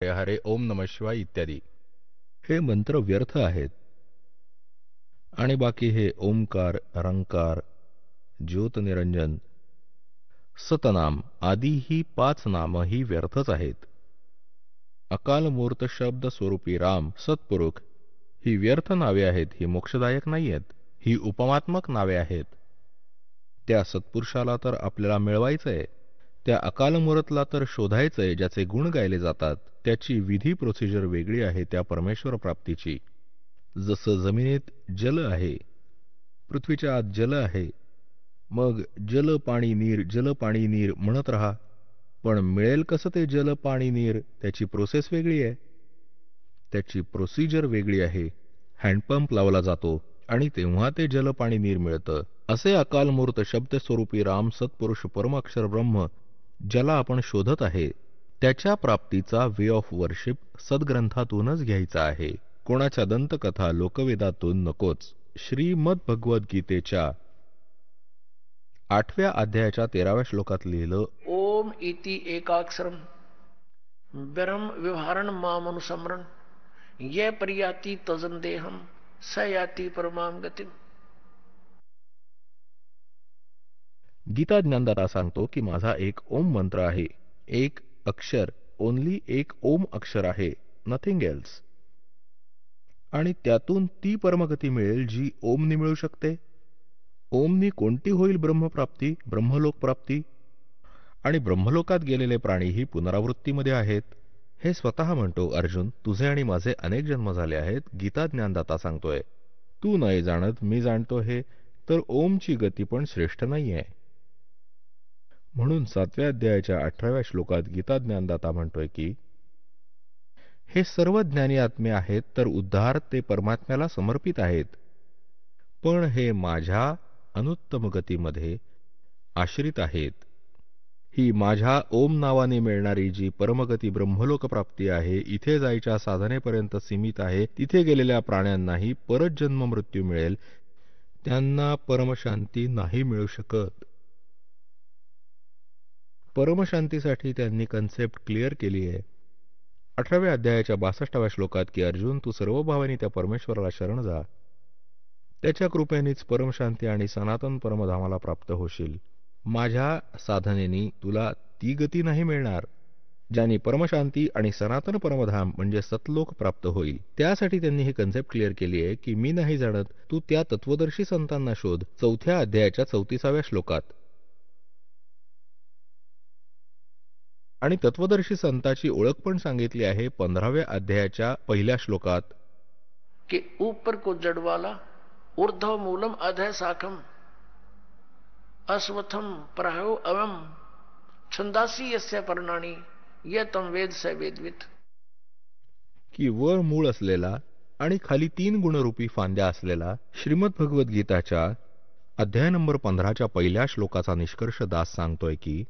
हरे हरे ओम नमः शिवाय इत्यादी हे मंत्र व्यर्थ आहेत आणि बाकी हे ओंकार, रंकार, ज्योत निरंजन, सतनाम आदी ही 5 नामही व्यर्थच आहेत. अकाल मूर्त शब्द स्वरूपी राम सत्पुरुष ही व्यर्थ नावे आहेत, ही मोक्षदायक नाही आहेत, ही उपमात्मक नावे आहेत. त्या सत्पुरुषाला तर आपल्याला मिळवायचंय, त्या अकाल मूर्तला तर शोधायचंय ज्याचे गुण गायले जातात. त्याची विधी प्रोसिजर वेगळी आहे त्या परमेश्वर प्राप्तीची. जसं जमिनीत जल आहे, पृथ्वीच्या आत जल आहे, मग जल पाणी नीर जल पाणी नीर म्हणत राहा, पण मिळेल कसं ते जल पाणी नीर? त्याची प्रोसेस वेगळी आहे, त्याची प्रोसिजर वेगळी आहे. हँडपंप लावला जातो आणि तेव्हा ते जल पाणी नीर मिळतं. असे अकालमूर्त शब्द स्वरूपी राम सत्पुरुष परमाक्षर ब्रह्म ज्याला आपण शोधत आहे, त्याच्या प्राप्तीचा वे ऑफ वर्शिप सद्ग्रंथातूनच घ्यायचा आहे. कोणाच्या दंतकथा लोकवेदातून नकोच. श्रीमद भगवद्गीतेच्या 8व्या अध्यायाच्या 13व्या श्लोकात लिहिलं, ओम इति एकाक्षरम ब्रह्म विहारण मामनुसमरण ये पर्याति तजन देहम स याति परमाम गतिम. गीता ज्ञानदाता सांगतो की माझा एक ओम मंत्र आहे, एक अक्षर, ओनली एक ओम अक्षर आहे, नथिंग एल्स. आणि त्यातून ती परमगती मिळेल जी ओमनी मिळू शकते. ओमनी कोणती होईल ब्रह्मप्राप्ती, ब्रह्मलोक प्राप्ती? आणि ब्रह्मलोकात गेलेले प्राणीही पुनरावृत्तीमध्ये आहेत. हे स्वतः म्हणतो, अर्जुन तुझे आणि माझे अनेक जन्म झाले आहेत. गीता ज्ञानदाता सांगतोय, तू नाही जाणत, मी जाणतो हे, तर ओमची गती पण श्रेष्ठ नाहीये. म्हणून 7व्या अध्यायाच्या 18व्या श्लोकात गीता ज्ञानदाता म्हणतोय की हे सर्व ज्ञानी आत्मे आहेत, तर उद्धार ते परमात्म्याला समर्पित आहेत, पण हे माझ्या अनुत्तम गतीमध्ये आश्रित आहेत. ही माझ्या ओम नावाने मिळणारी जी परमगती ब्रह्मलोक प्राप्ती आहे, इथे जायच्या साधनेपर्यंत सीमित आहे. तिथे गेलेल्या प्राण्यांनाही परत जन्म मृत्यू मिळेल, त्यांना परमशांती नाही मिळू शकत. परमशांतीसाठी त्यांनी कन्सेप्ट क्लिअर केली आहे 18व्या अध्यायाच्या 62व्या श्लोकात की अर्जुन तू सर्व भावांनी त्या परमेश्वराला शरण जा, त्याच्या कृपेनेच परमशांती आणि सनातन परमधामाला प्राप्त होशील. माझ्या साधनेनी तुला ती गती नाही मिळणार ज्याने परमशांती आणि सनातन परमधाम म्हणजे सतलोक प्राप्त होईल. त्यासाठी त्यांनी ही कन्सेप्ट क्लिअर केली आहे की मी नाही जाणत, तू त्या तत्वदर्शी संतांना शोध. 4थ्या अध्यायाच्या 34व्या श्लोकात. आणि तत्वदर्शी संताची ओळख पण सांगितली आहे 15व्या अध्यायाच्या 1ल्या श्लोकात कि ऊपर को जड़वाला ऊर्ध्व मूलम अधः शाखम अश्वत्थम प्रायो अवम छंदासी यस्य पर्णानी ये तम वेद स वेदवित. की वर मूळ असलेला आणि खाली 3 गुणरूपी फांद्या असलेला श्रीमद भगवद्गीताच्या अध्याय नंबर 15च्या 1ल्या श्लोकाचा निष्कर्ष दास सांगतोय की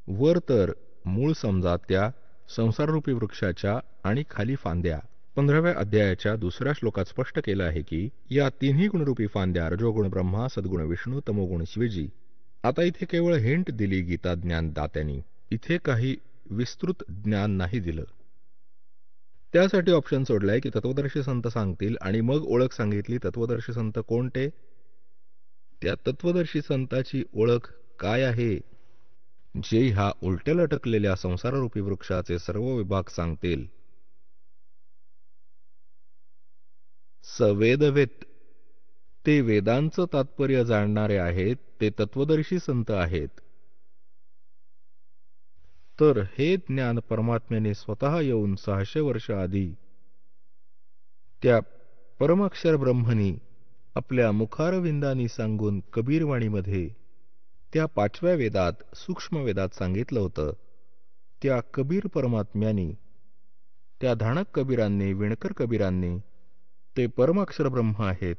वर तर मूळ समजा त्या संसाररूपी वृक्षाच्या आणि खाली फांद्या. 15व्या अध्यायाच्या 2ऱ्या श्लोकात स्पष्ट केलं आहे की या 3ही गुणरूपी फांद्या रजोगुण ब्रह्मा, सद्गुण विष्णू, तमोगुण शिवजी. आता इथे केवळ हिंट दिली गीता ज्ञानदात्यांनी, इथे काही विस्तृत ज्ञान नाही दिलं. त्यासाठी ऑप्शन सोडलाय की तत्वदर्शी संत सांगतील आणि मग ओळख सांगितली. तत्वदर्शी संत कोणते? त्या तत्वदर्शी संताची ओळख काय आहे? जे ह्या उलट्या लटकलेल्या संसाररूपी वृक्षाचे सर्व विभाग सांगतील. सवेदवेत ते वेदांचं तात्पर्य जाणणारे आहेत, ते तत्वदर्शी संत आहेत. तर हे ज्ञान परमात्म्याने स्वतः येऊन 600 वर्ष आधी त्या परमाक्षर ब्रह्मनी आपल्या मुखारविंदांनी सांगून कबीरवाणीमध्ये त्या 5व्या वेदात सूक्ष्म वेदात सांगितलं होतं. त्या कबीर परमात्म्यानी, त्या धाणक कबीरांनी, विणकर कबीरांनी ते परमाक्षर ब्रह्म आहेत.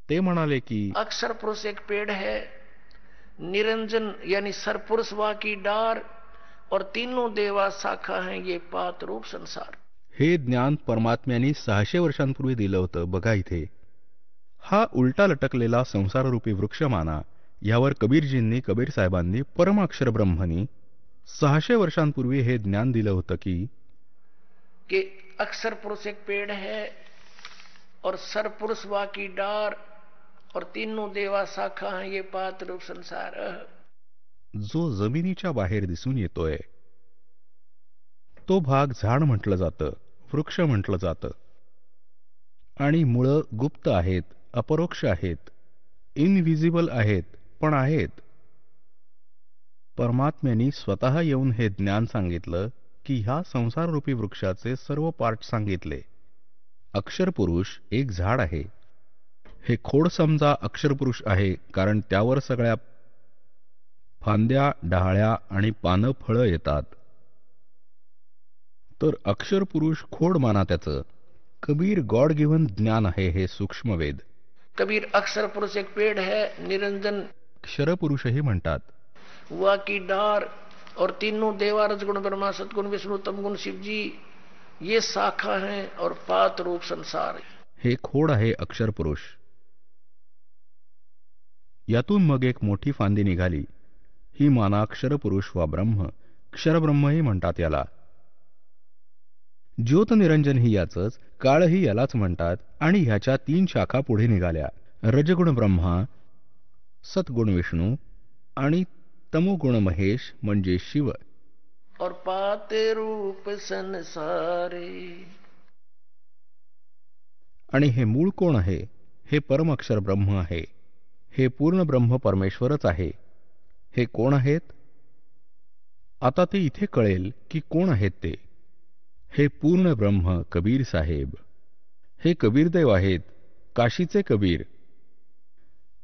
ते म्हणाले की अक्षर पुरुष एक पेड़ है, निरंजन यानी सरपुरुष वा की डार और तीनों देवा शाखा हैं ये पात रूप संसार. हे ज्ञान परमात्म्याने 600 वर्षांपूर्वी दिलं होतं. बघा इथे हा उलटा लटकलेला संसाररूपी वृक्ष माना. यावर कबीरजींनी, कबीर साहेबांनी, परमाक्षर ब्रह्मनी 600 वर्षांपूर्वी हे ज्ञान दिलं होतं की कि अक्षर पुरुष एक पेड़ है और सरपुरुष वा की डार और तीनों देवा शाखा हैं ये पात रूप संसार। जो जमिनीच्या बाहेर दिसून येतोय तो भाग झाड म्हटलं जातं, वृक्ष म्हटलं जातं. आणि मुळं गुप्त आहेत, अपरोक्ष आहेत, इनव्हिजिबल आहेत, पण आहेत. परमात्म्याने स्वतः येऊन हे ज्ञान सांगितलं की ह्या संसाररूपी वृक्षाचे सर्व पार्ट सांगितले. अक्षरपुरुष एक झाड आहे. हे खोड समजा अक्षरपुरुष आहे, कारण त्यावर सगळ्या फांद्या, डहाळ्या आणि पानं, फळं येतात. तर अक्षरपुरुष खोड माना त्याचं. कबीर गॉड गिव्हन ज्ञान आहे हे सूक्ष्मवेद. कबीर अक्षर पुरुष एक पेड़ है, निरंजन क्षरपुरुषही म्हणतात. वा की डार और तीनों देवा रजगुण ब्रह्मा सतगुण विष्णु तमगुण शिव जी ये शाखा हैं और पात रूप संसार. हे खोड आहे अक्षरपुरुष. यातून मग एक मोठी फांदी निघाली. ही माना क्षरपुरुष वा ब्रह्म, क्षरब्रह्मही म्हणतात याला. ज्योतनिरंजन ही याचंच, काळही यालाच म्हणतात. आणि ह्याच्या 3 शाखा पुढे निघाल्या. रजगुण ब्रह्मा, सतगुण विष्णू आणि तमोगुण महेश म्हणजे शिव. और पाते रूप संसारे. आणि हे मूळ कोण आहे? हे परम अक्षर ब्रह्म आहे. हे पूर्ण ब्रह्म परमेश्वरच आहे. हे कोण आहेत? आता ते इथे कळेल की कोण आहेत ते. हे पूर्ण ब्रह्म कबीर साहेब. हे कबीरदेव आहेत, काशीचे कबीर,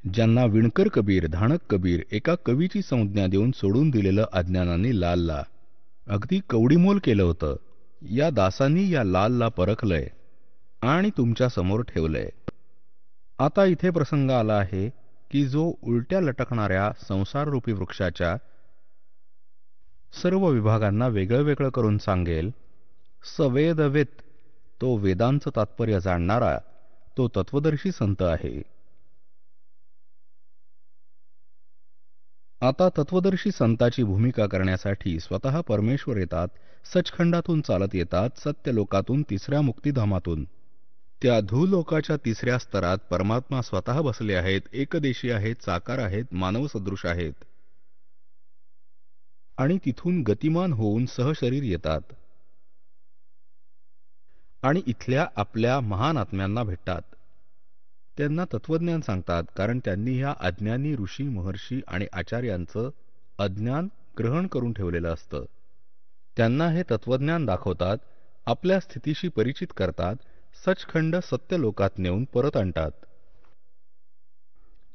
ज्यांना विणकर कबीर, धाणक कबीर एका कवीची संज्ञा देऊन सोडून दिलेलं अज्ञानाने लालला. अगदी कवडीमोल केलं होतं. या दासांनी या लालला परखलंय आणि तुमच्या समोर ठेवलंय. आता इथे प्रसंग आला आहे की जो उलट्या लटकणाऱ्या संसाररूपी वृक्षाच्या सर्व विभागांना वेगळं वेगळं करून सांगेल. सवेदवेत, तो वेदांचं तात्पर्य जाणणारा, तो तत्वदर्शी संत आहे. आता तत्वदर्शी संताची भूमिका करण्यासाठी स्वतः परमेश्वर येतात. सचखंडातून चालत येतात, सत्यलोकातून, तिसऱ्या मुक्तिधामातून. त्या धूलोकाच्या तिसऱ्या स्तरात परमात्मा स्वतः बसले आहेत. एकदेशी आहेत, साकार आहेत, मानवसदृश आहेत. आणि तिथून गतिमान होऊन सहशरीर येतात आणि इथल्या आपल्या महान आत्म्यांना भेटतात. त्यांना तत्वज्ञान सांगतात, कारण त्यांनी ह्या अज्ञानी ऋषी, महर्षी आणि आचार्यांचं अज्ञान ग्रहण करून ठेवलेलं असतं. त्यांना हे तत्वज्ञान दाखवतात, आपल्या स्थितीशी परिचित करतात, सचखंड सत्यलोकात नेऊन परत आणतात.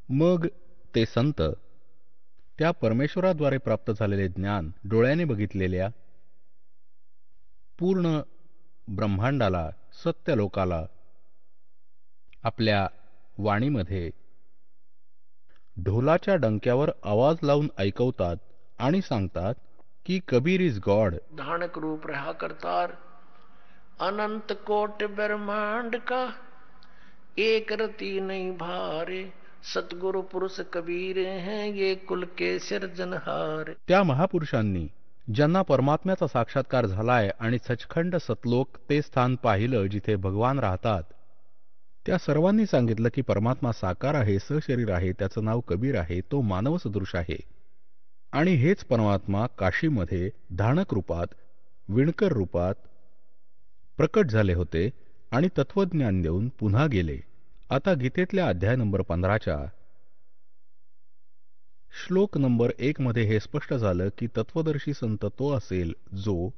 मग ते संत त्या परमेश्वराद्वारे प्राप्त झालेले ज्ञान डोळ्याने बघितलेल्या पूर्ण ब्रह्मांडाला, सत्यलोकाला आपल्या वाणीमध्ये ढोलाच्या डंक्यावर आवाज लावून ऐकवतात आणि सांगतात की कबीर इज गॉड. धानक रूप रहा करतार, अनंत कोट ब्रह्मांड का एक रति नहीं भारे, सतगुरु पुरुष कबीर हैं ये कुल के सिरजनहार. त्या महापुरुषांनी ज्यांना परमात्म्याचा साक्षात्कार झालाय आणि सचखंड सतलोक ते स्थान पाहिलं जिथे भगवान राहतात, त्या सर्वांनी सांगितलं की परमात्मा साकार आहे, सशरीर आहे, त्याचं नाव कबीर आहे, तो मानव सदृश आहे. आणि हेच परमात्मा काशीमध्ये धाणक रूपात, विणकर रूपात प्रकट झाले होते आणि तत्वज्ञान देऊन पुन्हा गेले. आता गीतेतल्या अध्याय नंबर 15च्या श्लोक नंबर 1 मध्ये हे स्पष्ट झालं की तत्वदर्शी संत तो असेल जो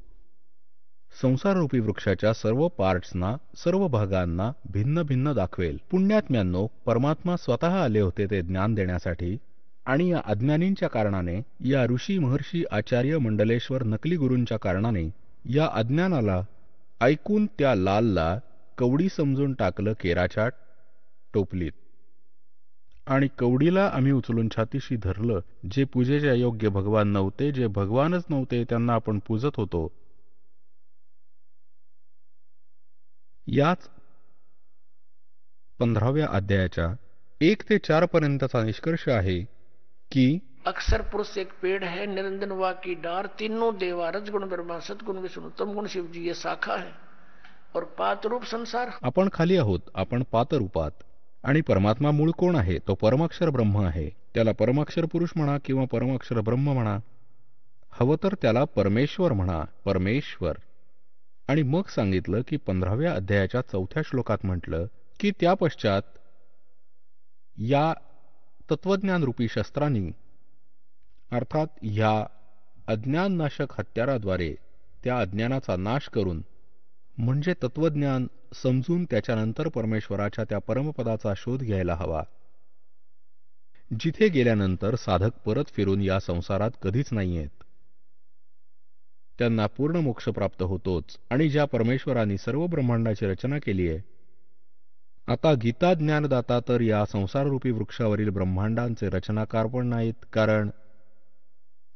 संसाररूपी वृक्षाच्या सर्व पार्ट्सना, सर्व भागांना भिन्न भिन्न दाखवेल. पुण्यात्म्यांनो, परमात्मा स्वतः आले होते ते ज्ञान देण्यासाठी. आणि या अज्ञानींच्या कारणाने, या ऋषी, महर्षी, आचार्य, मंडलेश्वर, नकली गुरूंच्या कारणाने या अज्ञानाला ऐकून त्या लालला कवडी समजून टाकलं केराच्या टोपलीत. आणि कवडीला आम्ही उचलून छातीशी धरलं. जे पूजेच्या योग्य भगवान नव्हते, जे भगवानच नव्हते, त्यांना आपण पूजत होतो. याच 15व्या अध्यायाच्या 1 ते 4 पर्यंतचा निष्कर्ष आहे की अक्षर पुरुष एक पेड़ है, निरंजन वा की डार, तीनों देवा रजगुण ब्रह्मा सतगुण विष्णु तमगुण शिव जी ये शाखा है और पात रूप संसार। आपण खाली आहोत, आपण पातरूपात. आणि परमात्मा मूळ कोण आहे? तो परमाक्षर ब्रह्म आहे. त्याला परमाक्षर पुरुष म्हणा किंवा परमाक्षर ब्रह्म म्हणा, हवं तर त्याला परमेश्वर म्हणा, परमेश्वर. आणि मग सांगितलं की 15व्या अध्यायाच्या 4थ्या श्लोकात म्हटलं की त्या पश्चात या तत्वज्ञान रूपी शस्त्रांनी, अर्थात ह्या अज्ञाननाशक हत्याराद्वारे त्या अज्ञानाचा नाश करून, म्हणजे तत्वज्ञान समजून त्याच्यानंतर परमेश्वराच्या त्या परमपदाचा शोध घ्यायला हवा, जिथे गेल्यानंतर साधक परत फिरून या संसारात कधीच नाही येत. त्यांना पूर्ण मोक्ष प्राप्त होतोच. आणि ज्या परमेश्वराने सर्व ब्रह्मांडाची रचना केली आहे, आता गीता ज्ञानदाता तर या संसाररूपी वृक्षावरील ब्रह्मांडांचे रचनाकार पण नाहीत, कारण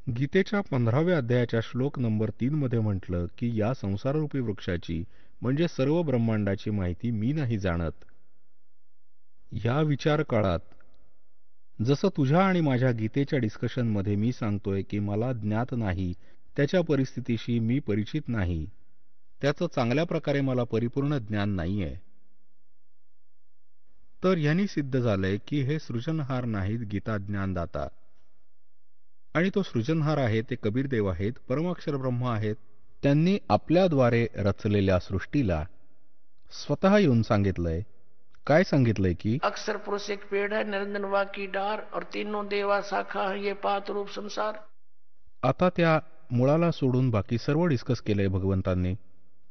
गीतेच्या 15व्या अध्यायाच्या श्लोक नंबर 3 मध्ये म्हटलं की या संसाररूपी वृक्षाची म्हणजे सर्व ब्रह्मांडाची माहिती मी नाही जाणत. या विचार काळात जसं तुझ्या आणि माझ्या गीतेच्या डिस्कशनमध्ये मी सांगतोय की मला ज्ञात नाही, त्याच्या परिस्थितीशी मी परिचित नाही, त्याचं चांगल्या प्रकारे मला परिपूर्ण ज्ञान नाहीये, तर यांनी सिद्ध झालंय की हे सृजनहार नाहीत गीता ज्ञानदाता. आणि तो सृजनहार आहे ते कबीर देव आहेत, परमाक्षर ब्रह्म आहेत. त्यांनी आपल्याद्वारे रचलेल्या सृष्टीला स्वतः येऊन सांगितलंय. काय सांगितलंय की अक्षर पुरुष एक पेड़ है, निरंजन वा की डार, और तीनों देवा शाखा है, ये पात रूप संसार. आता त्या मुळाला सोडून बाकी सर्व डिस्कस केलंय भगवंतांनी.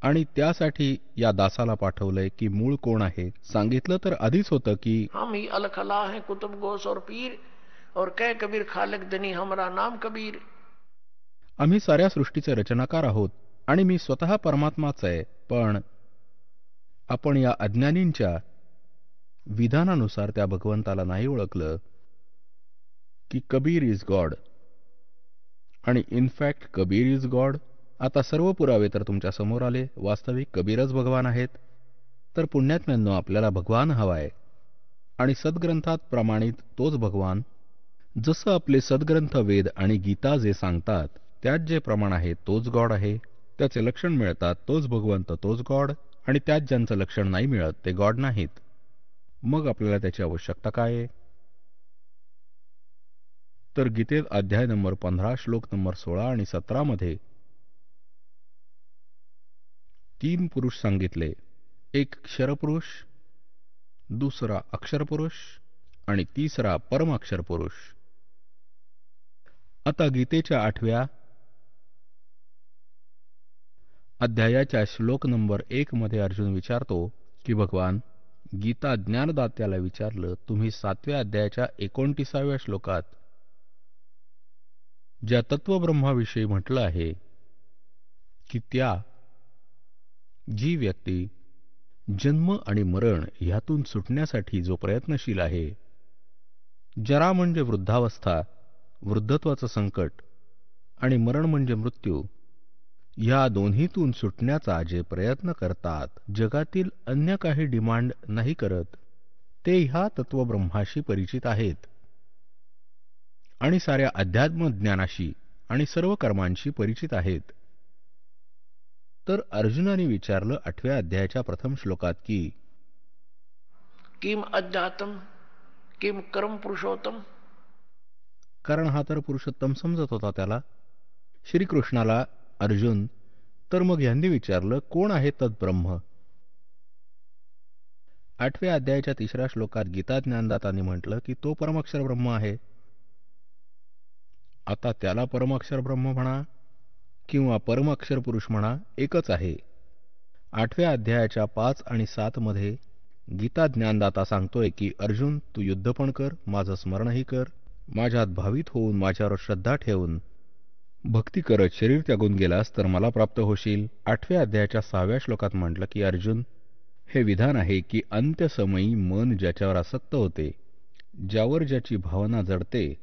आणि त्यासाठी या दासाला पाठवलंय की मूळ कोण आहे. सांगितलं तर आधीच होतं की हम ही अलखला है कुतुब गोस और पीर, और कह कबीर खालिक दनी हमारा नाम कबीर. आम्ही साऱ्या सृष्टीचे रचनाकार आहोत आणि मी स्वतः परमात्माच आहे. पण आपण या अज्ञानींच्या विधानानुसार त्या भगवंताला नाही ओळखलं की कबीर इज गॉड. आणि इनफॅक्ट कबीर इज गॉड. आता सर्व पुरावे तर तुमच्या समोर आले. वास्तविक कबीरच भगवान आहेत. तर पुण्यात्म्यांनो, आपल्याला भगवान हवाय आणि सद्ग्रंथात प्रमाणित तोच भगवान. जसं आपले सद्ग्रंथ वेद आणि गीता जे सांगतात त्यात जे प्रमाण आहे तोच गॉड आहे. त्याचे लक्षण मिळतात तोच भगवंत, तोच गॉड. आणि त्यात ज्यांचं लक्षण नाही मिळत ते गॉड नाहीत. मग आपल्याला त्याची आवश्यकता काय आहे? तर गीतेत अध्याय नंबर 15 श्लोक नंबर 16 आणि 17 मध्ये 3 पुरुष सांगितले. एक क्षरपुरुष, दुसरा अक्षरपुरुष आणि तिसरा परमाक्षर पुरुष. आता गीतेच्या 8व्या अध्यायाच्या श्लोक नंबर 1 मध्ये अर्जुन विचारतो की भगवान, गीता ज्ञानदात्याला विचारलं, तुम्ही 7व्या अध्यायाच्या 29व्या श्लोकात ज्या तत्वब्रह्माविषयी म्हटलं आहे की त्या जी व्यक्ती जन्म आणि मरण ह्यातून सुटण्यासाठी जो प्रयत्नशील आहे, जरा म्हणजे वृद्धावस्था, वृद्धत्वाचं संकट, आणि मरण म्हणजे मृत्यू, या दोन्हीतून सुटण्याचा जे प्रयत्न करतात, जगातील अन्य काही डिमांड नाही करत, ते ह्या तत्वब्रह्माशी परिचित आहेत आणि साऱ्या अध्यात्म ज्ञानाशी आणि सर्व कर्मांशी परिचित आहेत. तर अर्जुनाने विचारलं 8व्या अध्यायाच्या प्रथम श्लोकात की किम अध्यात्म किम कर्म पुरुषोत्तम. कारण हा तर पुरुषोत्तम समजत होता त्याला, श्रीकृष्णाला अर्जुन. तर मग यांनी विचारलं, कोण आहे तद्ब्रह्म? 8व्या अध्यायाच्या 3ऱ्या श्लोकात गीता ज्ञानदातांनी म्हटलं की तो परमाक्षर ब्रह्म आहे. आता त्याला परमाक्षर ब्रह्म म्हणा किंवा परमाक्षर पुरुष म्हणा, एकच आहे. 8व्या अध्यायाच्या 5 आणि 7 मध्ये गीता ज्ञानदाता सांगतोय की अर्जुन, तू युद्ध पण कर, माझं स्मरणही कर, माझ्यात भावित होऊन माझ्यावर श्रद्धा ठेवून भक्ती करत शरीर त्यागून गेलास तर मला प्राप्त होशील. 8व्या अध्यायाच्या 6व्या श्लोकात म्हटलं की अर्जुन, हे विधान आहे की अंत्यसमयी मन ज्याच्यावर आसक्त होते, ज्यावर ज्याची भावना जडते,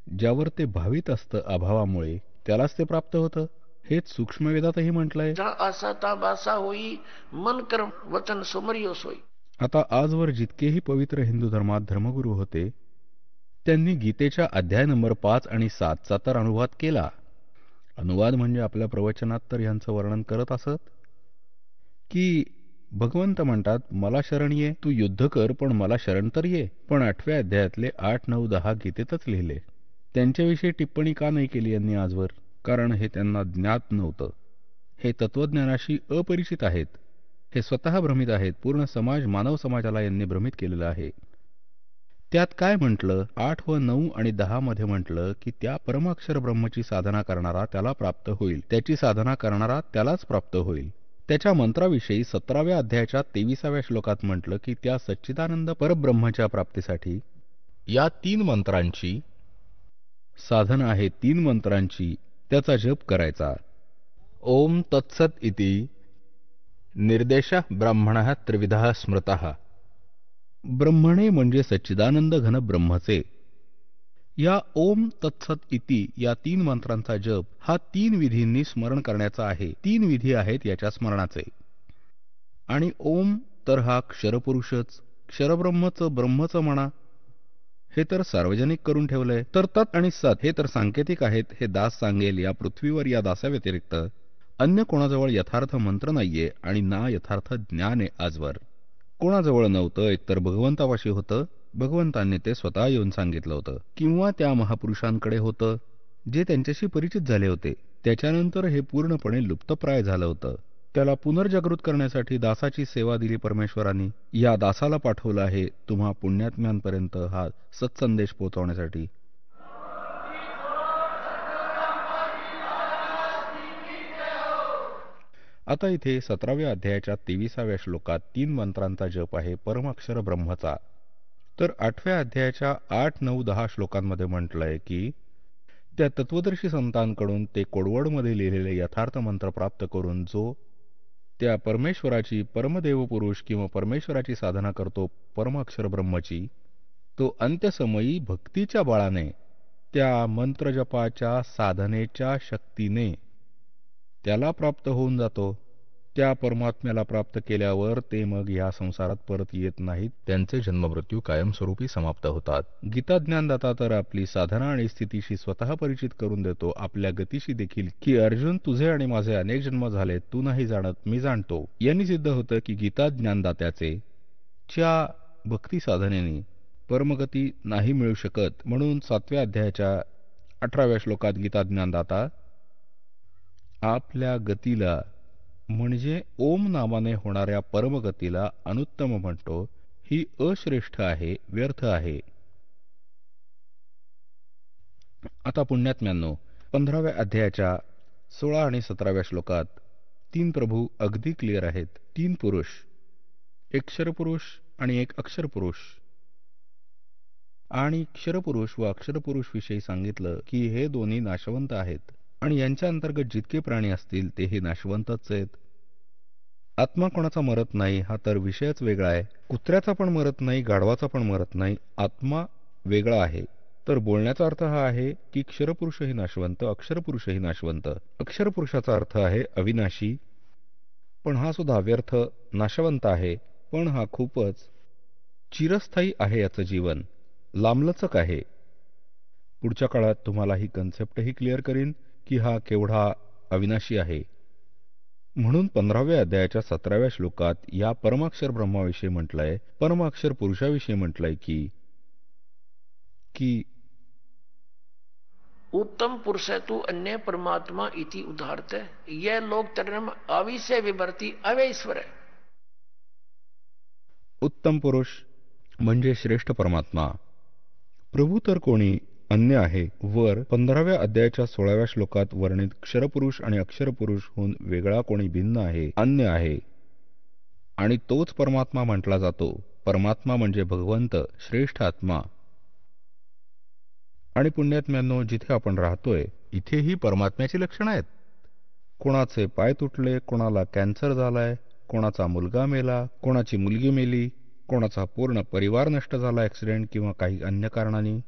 ज्यावर ते भावित असतं अभावामुळे, त्यालाच ते प्राप्त होतं. हेच सूक्ष्मवेदातही म्हटलंय. आसा ता बासा होई, मन कर्म वचन सुमरियो सोई. आता आजवर जितकेही पवित्र हिंदू धर्मात धर्मगुरू होते त्यांनी गीतेच्या अध्याय नंबर 5 आणि 7 चा तर अनुवाद केला. अनुवाद म्हणजे आपल्या प्रवचनात तर यांचं वर्णन करत असत की भगवंत म्हणतात, मला शरण ये, तू युद्ध कर पण मला शरण तर ये. पण 8व्या अध्यायातले 8, 9, 10 गीतेतच लिहिले. त्यांच्याविषयी टिप्पणी का नाही केली यांनी आजवर? कारण हे त्यांना ज्ञात नव्हतं. हे तत्वज्ञानाशी अपरिचित आहेत. हे स्वतः भ्रमित आहेत. पूर्ण समाज, मानव समाजाला यांनी भ्रमित केलेलं आहे. त्यात काय म्हटलं? 8 व 9 आणि 10 मध्ये म्हटलं की त्या परमाक्षर ब्रह्मची साधना करणारा त्याला प्राप्त होईल. त्याची साधना करणारा त्यालाच प्राप्त होईल. त्याच्या मंत्राविषयी 17व्या अध्यायाच्या 23व्या श्लोकात म्हटलं की त्या सच्चिदानंद परब्रह्माच्या प्राप्तीसाठी या 3 मंत्रांची साधना आहे. 3 मंत्रांची त्याचा जप करायचा. ओम तत्सत इति निर्देश ब्राह्मणः त्रिविधः स्मृतः. ब्रह्मणे म्हणजे सच्चिदानंद घन ब्रह्मचे. या ओम तत्सत इति या 3 मंत्रांचा जप हा 3 विधींनी स्मरण करण्याचा आहे. 3 विधी आहेत याच्या स्मरणाचे. आणि ओम तर हा क्षरपुरुषच, क्षरब्रह्मच ब्रह्मच म्हणा, हे तर सार्वजनिक करून ठेवलंय. तर तत् आणि सत हे तर सांकेतिक आहेत. हे दास सांगेल. या पृथ्वीवर या दासाव्यतिरिक्त अन्य कोणाजवळ यथार्थ मंत्र नाहीये आणि ना यथार्थ ज्ञान आहे आजवर. कोणाजवळ नव्हतं. एकतर भगवंतापाशी होतं, भगवंतांनी ते स्वतः येऊन सांगितलं होतं, किंवा त्या महापुरुषांकडे होतं जे त्यांच्याशी परिचित झाले होते. त्याच्यानंतर हे पूर्णपणे लुप्तप्राय झालं होतं. त्याला पुनर्जागृत करण्यासाठी दासाची सेवा दिली परमेश्वरांनी. या दासाला पाठवलं आहे तुम्हा पुण्यात्म्यांपर्यंत हा सत्संदेश पोहोचवण्यासाठी. आता इथे 17व्या अध्यायाच्या 23व्या श्लोकात 3 मंत्रांचा जप आहे परमाक्षर ब्रह्मचा. तर 8व्या अध्यायाच्या 8, 9, 10 श्लोकांमध्ये म्हटलंय की त्या तत्वदर्शी संतांकडून ते कोडवडमध्ये लिहिलेले यथार्थ मंत्र प्राप्त करून जो त्या परमेश्वराची परमदेव पुरुष किंवा परमेश्वराची साधना करतो परमाक्षर ब्रह्मची, तो अंत्यसमयी भक्तीच्या बळाने त्या मंत्रजपाच्या साधनेच्या शक्तीने त्याला प्राप्त होऊन जातो. त्या परमात्म्याला प्राप्त केल्यावर ते मग या संसारात परत येत नाहीत. त्यांचे जन्ममृत्यू कायमस्वरूपी समाप्त होतात. गीता ज्ञानदाता तर आपली साधना आणि स्थितीशी स्वतः परिचित करून देतो, आपल्या गतीशी देखील, की अर्जुन तुझे आणि माझे अनेक जन्म झाले, तू नाही जाणत मी जाणतो. यांनी सिद्ध होतं की गीता ज्ञानदात्याचे च्या भक्ती साधनेने परमगती नाही मिळू शकत. म्हणून 7व्या अध्यायाच्या 18व्या श्लोकात गीता ज्ञानदाता आपल्या गतीला म्हणजे ओम नामाने होणाऱ्या परमगतीला अनुत्तम म्हणतो. ही अश्रेष्ठ आहे, व्यर्थ आहे. आता पुण्यात्म्यांनो, 15व्या अध्यायाच्या 16 आणि 17व्या श्लोकात 3 प्रभू अगदी क्लिअर आहेत. 3 पुरुष, एक क्षरपुरुष आणि एक अक्षरपुरुष. आणि क्षरपुरुष व अक्षरपुरुष विषयी सांगितलं की हे दोन्ही नाशवंत आहेत आणि यांच्या अंतर्गत जितके प्राणी असतील ते हे नाशवंतच आहेत. आत्मा कोणाचा मरत नाही हा तर विषयच वेगळा आहे. कुत्र्याचा पण मरत नाही, गाढवाचा पण मरत नाही. आत्मा वेगळा आहे. तर बोलण्याचा अर्थ हा आहे की क्षरपुरुषही नाशवंत, अक्षरपुरुषही नाशवंत. अक्षरपुरुषाचा अर्थ आहे अविनाशी, पण हा सुद्धा व्यर्थ, नाशवंत आहे. पण हा खूपच चिरस्थायी आहे. याचं जीवन लांबलचक आहे. पुढच्या काळात तुम्हाला ही कन्सेप्टही क्लिअर करीन की हा केवढा अविनाशी आहे. म्हणून 15व्या अध्यायाच्या 17व्या श्लोकात या परमाक्षर ब्रह्माविषयी म्हटलंय, परमाक्षर पुरुषाविषयी म्हटलंय की उत्तम पुरुष है तू अन्य परमात्मा इति उदाहरते. यह लोक चरण अविषय विवर्ती अवैश्वर है. उत्तम पुरुष म्हणजे श्रेष्ठ परमात्मा. प्रभू तर कोणी अन्य आहे. वर 15व्या अध्यायाच्या 16व्या श्लोकात वर्णित क्षरपुरुष आणि अक्षरपुरुष होऊन वेगळा कोणी भिन्न आहे, अन्य आहे, आणि तोच परमात्मा म्हटला जातो. परमात्मा म्हणजे भगवंत, श्रेष्ठ आत्मा. आणि पुण्यात्म्यांनो, जिथे आपण राहतोय इथेही परमात्म्याची लक्षणं आहेत. कोणाचे पाय तुटले, कोणाला कॅन्सर झालाय, कोणाचा मुलगा मेला, कोणाची मुलगी मेली, कोणाचा पूर्ण परिवार नष्ट झाला ऍक्सिडेंट किंवा काही अन्य कारणाने.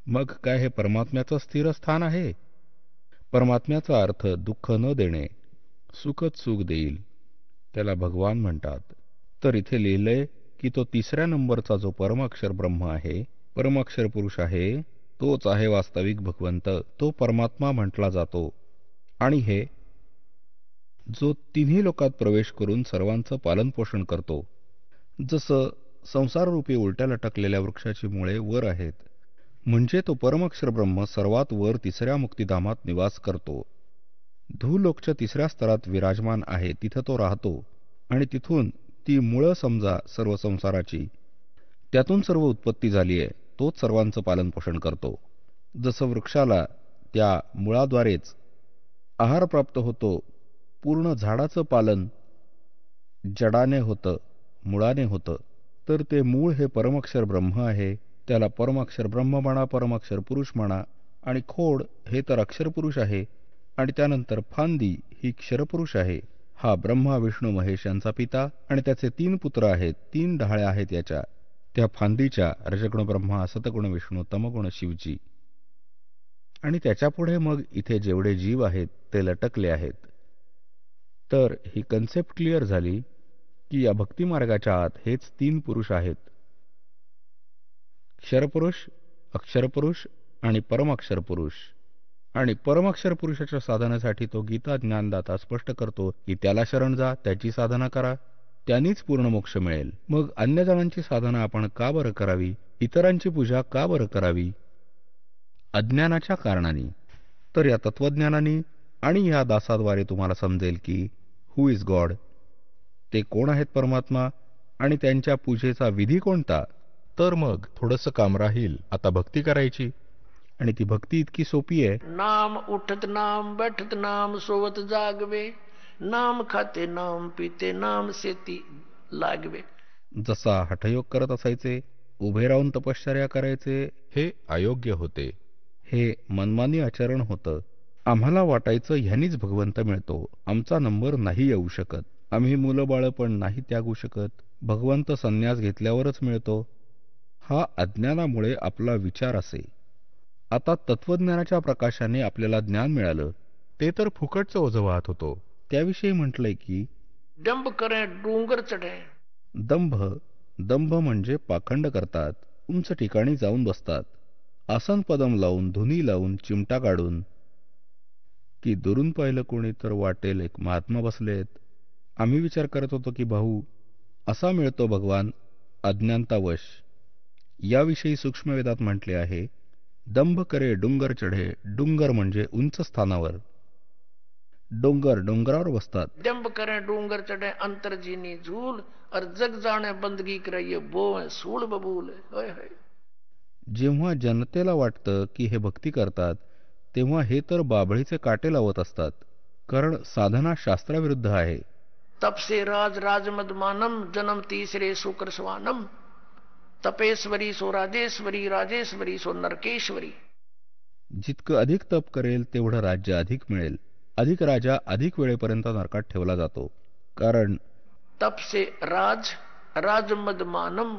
मग काय हे परमात्म्याचं स्थिर स्थान आहे? परमात्म्याचा अर्थ दुःख न देणे, सुखच सुख देईल, त्याला भगवान म्हणतात. तर इथे लिहिलंय की तो 3ऱ्या नंबरचा जो परमाक्षर ब्रह्म आहे, परमाक्षर पुरुष आहे, तोच आहे वास्तविक भगवंत. तो परमात्मा म्हटला जातो. आणि हे जो तिन्ही लोकात प्रवेश करून सर्वांचं पालनपोषण करतो. जसं संसाररूपी उलट्या लटकलेल्या वृक्षाची मुळे वर आहेत, म्हणजे तो परमअक्षर ब्रह्म सर्वात वर तिसऱ्या मुक्तिधामात निवास करतो. धूलोकच्या तिसऱ्या स्तरात विराजमान आहे, तिथं तो राहतो आणि तिथून ती मुळं समजा सर्व संसाराची, त्यातून सर्व उत्पत्ती झाली आहे, तोच सर्वांचं पालनपोषण करतो. जसं वृक्षाला त्या मुळाद्वारेच आहार प्राप्त होतो, पूर्ण झाडाचं पालन जडाने होतं, मुळाने होतं, तर ते मूळ हे परमअक्षर ब्रह्म आहे. त्याला परमअक्षर ब्रह्म म्हणा, परमअक्षर पुरुष म्हणा, आणि खोड हे तर अक्षरपुरुष आहे, आणि त्यानंतर फांदी ही क्षरपुरुष आहे. हा ब्रह्मा विष्णू महेश यांचा पिता, आणि त्याचे 3 पुत्र आहेत, 3 ढाळ्या आहेत याच्या. त्या फांदीच्या रजगुण ब्रह्मा, सतगुण विष्णू, तमगुण शिवजी, आणि त्याच्यापुढे मग इथे जेवढे जीव आहेत ते लटकले आहेत. तर ही कन्सेप्ट क्लिअर झाली की या भक्तिमार्गाच्या आत हेच 3 पुरुष आहेत, क्षरपुरुष, अक्षरपुरुष आणि परमअक्षर पुरुष. आणि परमअक्षर पुरुषाच्या साधनासाठी तो गीता ज्ञानदाता स्पष्ट करतो की त्याला शरण जा, त्याची साधना करा, त्यांनीच पूर्ण मोक्ष मिळेल. मग अन्य जणांची साधना आपण का बरं करावी, इतरांची पूजा का बरं करावी? अज्ञानाच्या कारणाने. तर या तत्वज्ञानाने आणि या दासाद्वारे तुम्हाला समजेल की हू इज गॉड, ते कोण आहेत परमात्मा, आणि त्यांच्या पूजेचा विधी कोणता. तर मग थोडंसं काम राहील आता भक्ती करायची. आणि ती भक्ती इतकी सोपी आहे. नाम उठत नाम बैठत नाम सोवत जागवे, नाम खाते नाम पिते नाम शेती लागवे. जसा हठयोग करत असायचे, उभे राहून तपश्चर्या करायचे, हे अयोग्य होते. हे मनमानी आचरण होतं. आम्हाला वाटायचं ह्यानीच भगवंत मिळतो, आमचा नंबर नाही येऊ शकत, आम्ही मुलं बाळं पण नाही त्यागू शकत, भगवंत संन्यास घेतल्यावरच मिळतो. हा अज्ञानामुळे आपला विचार असे. आता तत्वज्ञानाच्या प्रकाशाने आपल्याला ज्ञान मिळालं, ते तर फुकटचं ओझं वाहत होतो. त्याविषयी म्हटलंय की डंब करे डोंगर चढे. दंभ, दंभ म्हणजे पाखंड करतात, उंच ठिकाणी जाऊन बसतात, आसन पदम लावून, धुनी लावून, चिमटा काढून, की दुरून पाहिलं कोणी तर वाटेल एक महात्मा बसलेत. आम्ही विचार करत होतो की भाऊ असा मिळतो भगवान अज्ञानतावश. याविषयी सूक्ष्मवेदात म्हटले आहे, दंभ करे डोंगर चढे. डोंगर म्हणजे उंच स्थानावर, डोंगर डोंगरावर बसतात. डंब करे डोंगर चढे अंतरजीनी झूल, और जग जाणे बंदगी करे बोवे सूळ बबूल. होय होय. जेव्हा जनतेला वाटतं की हे भक्ती करतात, तेव्हा हे तर बाभळीचे काटे लावत असतात, कारण साधना शास्त्राविरुद्ध आहे. तप से राज राजमद मानम, जन्म तीसरे शुक्र स्वानम. तपेश्वरी सो राजेश्वरी, राजेश्वरी सो नरकेश्वरी. जितकं अधिक तप करेल तेवढं राज्य अधिक मिळेल. अधिक राजा अधिक वेळेपर्यंत नरकात ठेवला जातो. कारण तप से राज राजमद मानम.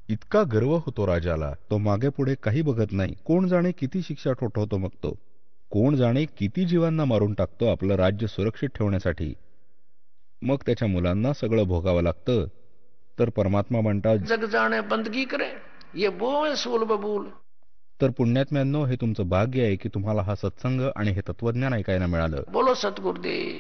इतका गर्व होतो राजाला, तो मागे पुढे काही बघत नाही. कोण जाणे किती शिक्षा ठोठवतो मग तो, कोण जाणे किती जीवांना मारून टाकतो आपलं राज्य सुरक्षित ठेवण्यासाठी. मग त्याच्या मुलांना सगळं भोगावं लागतं. तर परमात्मा म्हणतात, जग जाणे बंदगी करे ये बोवे सूल बबूल. तर पुण्यात्म्यांनो, हे तुमचं भाग्य आहे की तुम्हाला हा सत्संग आणि हे तत्वज्ञान ऐकायला मिळालं. बोलो सतगुरुदेव.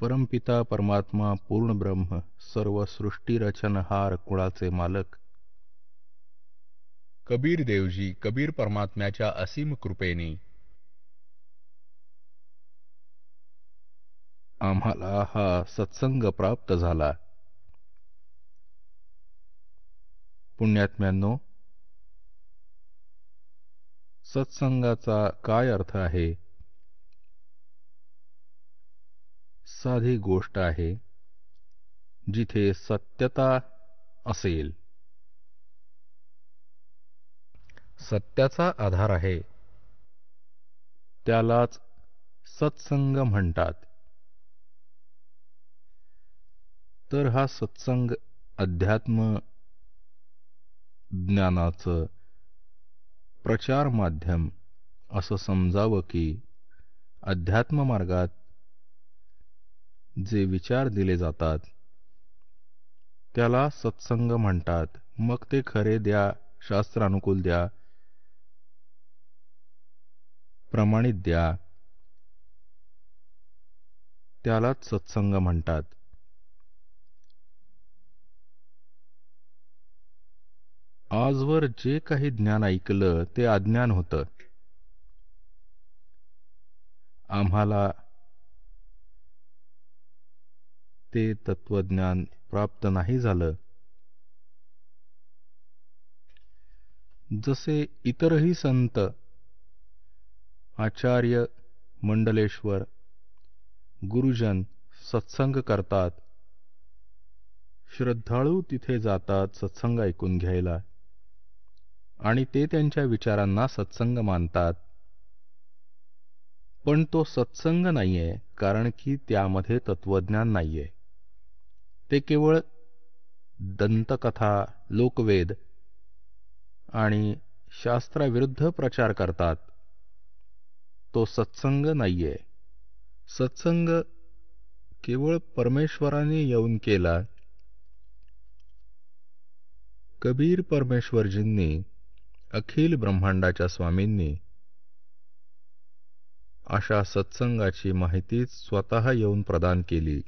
परमपिता परमात्मा पूर्ण ब्रह्म सर्व सृष्टी रचनहार कुळाचे मालक कबीर देवजी, कबीर परमात्म्याच्या असीम कृपेने आम्हाला हा सत्संग प्राप्त झाला. पुण्यात्म्यांनो, सत्संगाचा काय अर्थ आहे? साधी गोष्ट आहे. जिथे सत्यता असेल, सत्याचा आधार आहे, त्यालाच सत्संग म्हणतात. तर हा सत्संग अध्यात्म ज्ञानाचं प्रचार माध्यम असं समजावं की अध्यात्म मार्गात जे विचार दिले जातात त्याला सत्संग म्हणतात. मग ते खरे द्या, शास्त्रानुकूल द्या, प्रमाणित द्या, त्यालाच सत्संग म्हणतात. आजवर जे काही ज्ञान ऐकलं ते अज्ञान होतं. आम्हाला ते तत्वज्ञान प्राप्त नाही झालं. जसे इतरही संत, आचार्य, मंडलेश्वर, गुरुजन सत्संग करतात, श्रद्धाळू तिथे जातात सत्संग ऐकून घ्यायला, आणि ते त्यांच्या विचारांना सत्संग मानतात. पण तो सत्संग नाहीये, कारण की त्यामध्ये तत्वज्ञान नाहीये. ते केवळ दंतकथा, लोकवेद आणि शास्त्राविरुद्ध प्रचार करतात. तो सत्संग नाहीये. सत्संग केवळ परमेश्वराने येऊन केला. कबीर परमेश्वरजींनी, अखिल ब्रह्मांडाच्या स्वामींनी अशा सत्संगाची माहितीच स्वतः येऊन प्रदान केली.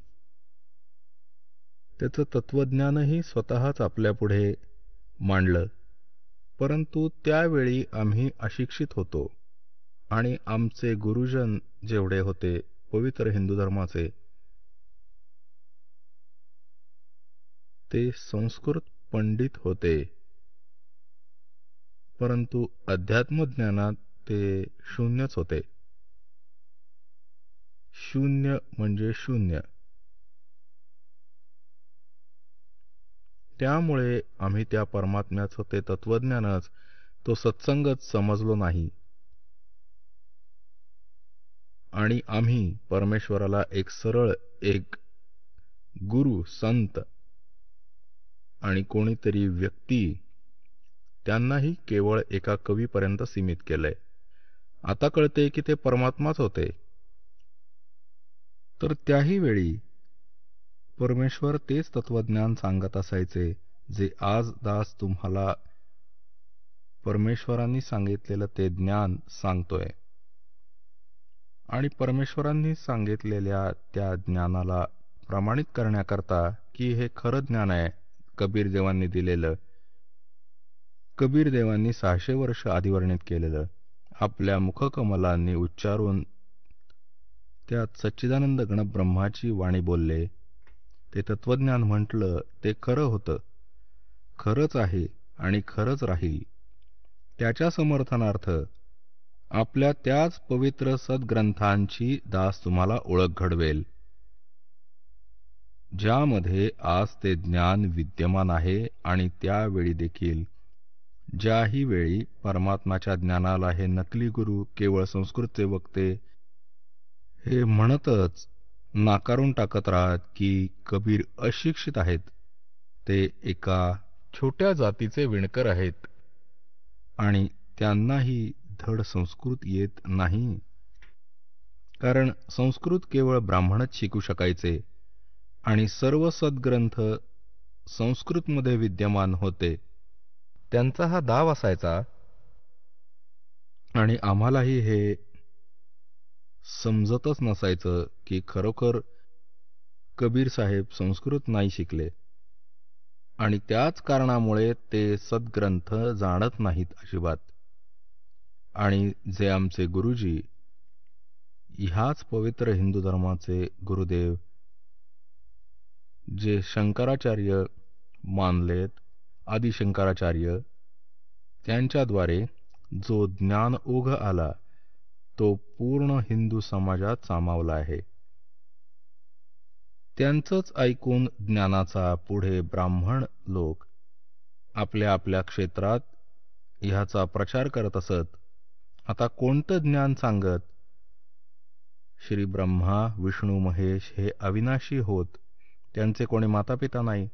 त्याचं तत्वज्ञानही स्वतःच आपल्यापुढे मांडलं. परंतु त्यावेळी आम्ही अशिक्षित होतो आणि आमचे गुरुजन जेवढे होते पवित्र हिंदू धर्माचे, ते संस्कृत पंडित होते, परंतु अध्यात्मज्ञानात ते शून्यच होते. शून्य म्हणजे शून्य. त्यामुळे आम्ही त्या परमात्म्याचं ते तत्वज्ञानच, तो सत्संगच समजलो नाही. आणि आम्ही परमेश्वराला एक सरळ, एक गुरु, संत आणि कोणीतरी व्यक्ती, त्यांनाही केवळ एका कवीपर्यंत सीमित केलंय. आता कळते की ते परमात्माच होते. तर त्याही वेळी परमेश्वर तेच तत्वज्ञान सांगत असायचे, जे आज दास तुम्हाला परमेश्वरांनी सांगितलेलं ते ज्ञान सांगतोय. आणि परमेश्वरांनी सांगितलेल्या त्या ज्ञानाला प्रमाणित करण्याकरता की हे खरं ज्ञान आहे कबीर देवांनी दिलेलं, कबीर देवांनी 600 वर्ष आधी वर्णित केलेलं, आपल्या मुखकमलांनी उच्चारून त्यात सच्चिदानंद गणब्रह्माची वाणी बोलले, ते तत्वज्ञान म्हटलं, ते खरं होतं, खरंच आहे आणि खरंच राहील. त्याच्या समर्थनार्थ आपल्या त्याच पवित्र सद्ग्रंथांची दास तुम्हाला ओळख घडवेल, ज्यामध्ये आज ते ज्ञान विद्यमान आहे. आणि त्यावेळी देखील, ज्याही वेळी परमात्माच्या ज्ञानाला हे नकली गुरु, केवळ संस्कृतचे वक्ते हे म्हणतच नाकारून टाकत राहत की कबीर अशिक्षित आहेत, ते एका छोट्या जातीचे विणकर आहेत. आणि त्यांनाही धड संस्कृत येत नाही, कारण संस्कृत केवळ ब्राह्मणच शिकू शकायचे आणि सर्व सद्ग्रंथ संस्कृतमध्ये विद्यमान होते. त्यांचा हा दाव असायचा. आणि आम्हालाही हे समजतच नसायचं की खरोखर कबीर साहेब संस्कृत नाही शिकले आणि त्याच कारणामुळे ते सद्ग्रंथ जाणत नाहीत अजिबात. आणि जे आमचे गुरुजी, ह्याच पवित्र हिंदू धर्माचे गुरुदेव, जे शंकराचार्य मानलेत, आदिशंकराचार्य, त्यांच्याद्वारे जो ज्ञान ओघ आला तो पूर्ण हिंदू समाजात सामावला आहे. त्यांचंच ऐकून ज्ञानाचा पुढे ब्राह्मण लोक आपल्या आपल्या क्षेत्रात ह्याचा प्रचार करत असत. आता कोणतं ज्ञान सांगत? श्री ब्रह्मा, विष्णू, महेश हे अविनाशी होत, त्यांचे कोणी मातापिता नाही.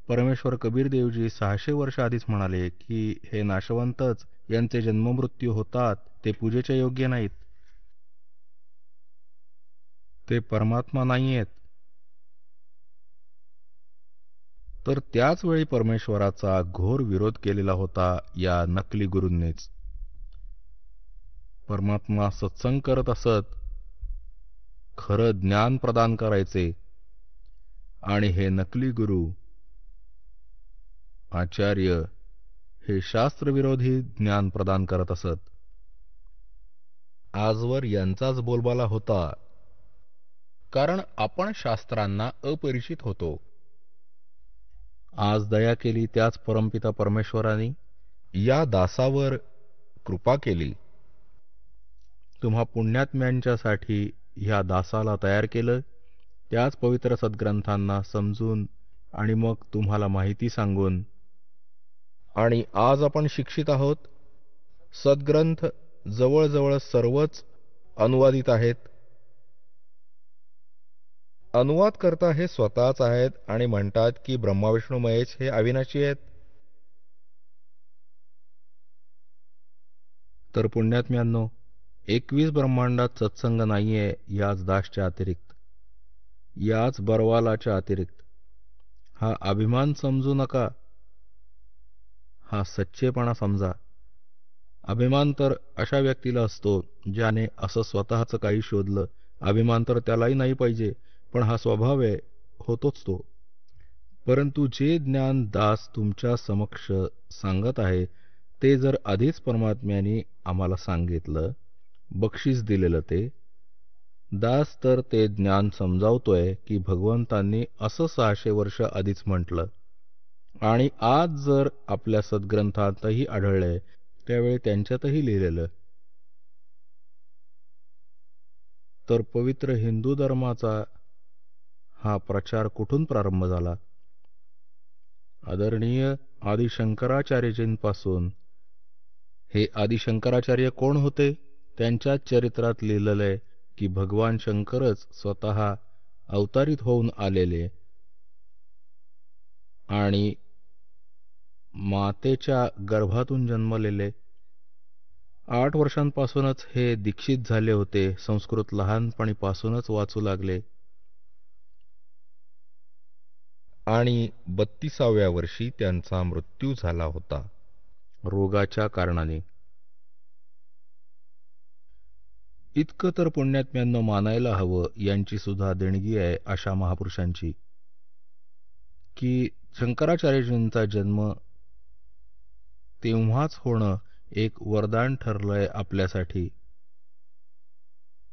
परमेश्वर कबीरदेवजी 600 वर्ष आधीच म्हणाले की हे नाशवंतच, यांचे जन्ममृत्यू होतात, ते पूजेच्या योग्य नाहीत, ते परमात्मा नाहीयेत. तर त्याच वेळी परमेश्वराचा घोर विरोध केलेला होता या नकली गुरूंनीच. परमात्मा सत्संग करत असत, खरं ज्ञान प्रदान करायचे, आणि हे नकली गुरु आचार्य हे शास्त्रविरोधी ज्ञान प्रदान करत असत. आजवर यांचाच बोलबाला होता, कारण आपण शास्त्रांना अपरिचित होतो. आज दया केली त्याच परमपिता परमेश्वराने या दासावर कृपा केली. तुम्हा पुण्यात्म्यांच्यासाठी ह्या दासाला तयार केलं, त्याच पवित्र सद्ग्रंथांना समजून आणि मग तुम्हाला माहिती सांगून. आणि आज आपण शिक्षित आहोत. सद्ग्रंथ जवळजवळ सर्वच अनुवादित आहेत. अनुवाद करता हे स्वतःच आहेत आणि म्हणतात की ब्रह्मा विष्णू महेश हे अविनाशी आहेत. तर पुण्यात्म्यांनो, 21 ब्रह्मांडात सत्संग नाहीये याच दासच्या अतिरिक्त, याच बरवालाच्या अतिरिक्त. हा अभिमान समजू नका, हा सच्चेपणा समजा. अभिमान तर अशा व्यक्तीला असतो ज्याने असं स्वतःचं काही शोधलं. अभिमान तर त्यालाही नाही पाहिजे, पण हा स्वभाव आहे, होतोच तो. परंतु जे ज्ञान दास तुमच्या समक्ष सांगत आहे ते जर आधीच परमात्म्याने आम्हाला सांगितलं, बक्षीस दिलेलं, ते दास तर ते ज्ञान समजावतोय की भगवंतांनी असं 600 वर्ष आधीच म्हटलं, आणि आज जर आपल्या सद्ग्रंथातही आढळलंय, त्यावेळी त्यांच्यातही लिहिलेलं. तर पवित्र हिंदू धर्माचा हा प्रचार कुठून प्रारंभ झाला? आदरणीय आदिशंकराचार्यजींपासून. हे आदिशंकराचार्य कोण होते? त्यांच्याच चरित्रात लिहिलेलं आहे की भगवान शंकरच स्वतः अवतारित होऊन आलेले आणि मातेच्या गर्भातून जन्मलेले. 8 वर्षांपासूनच हे दीक्षित झाले होते. संस्कृत लहानपणीपासूनच वाचू लागले आणि 32व्या वर्षी त्यांचा मृत्यू झाला होता रोगाच्या कारणाने. इतकं तर पुण्यात्म्यांना मानायला हवं, यांची सुद्धा देणगी आहे अशा महापुरुषांची, की शंकराचार्यजींचा जन्म तेव्हाच होणं एक वरदान ठरलंय आपल्यासाठी.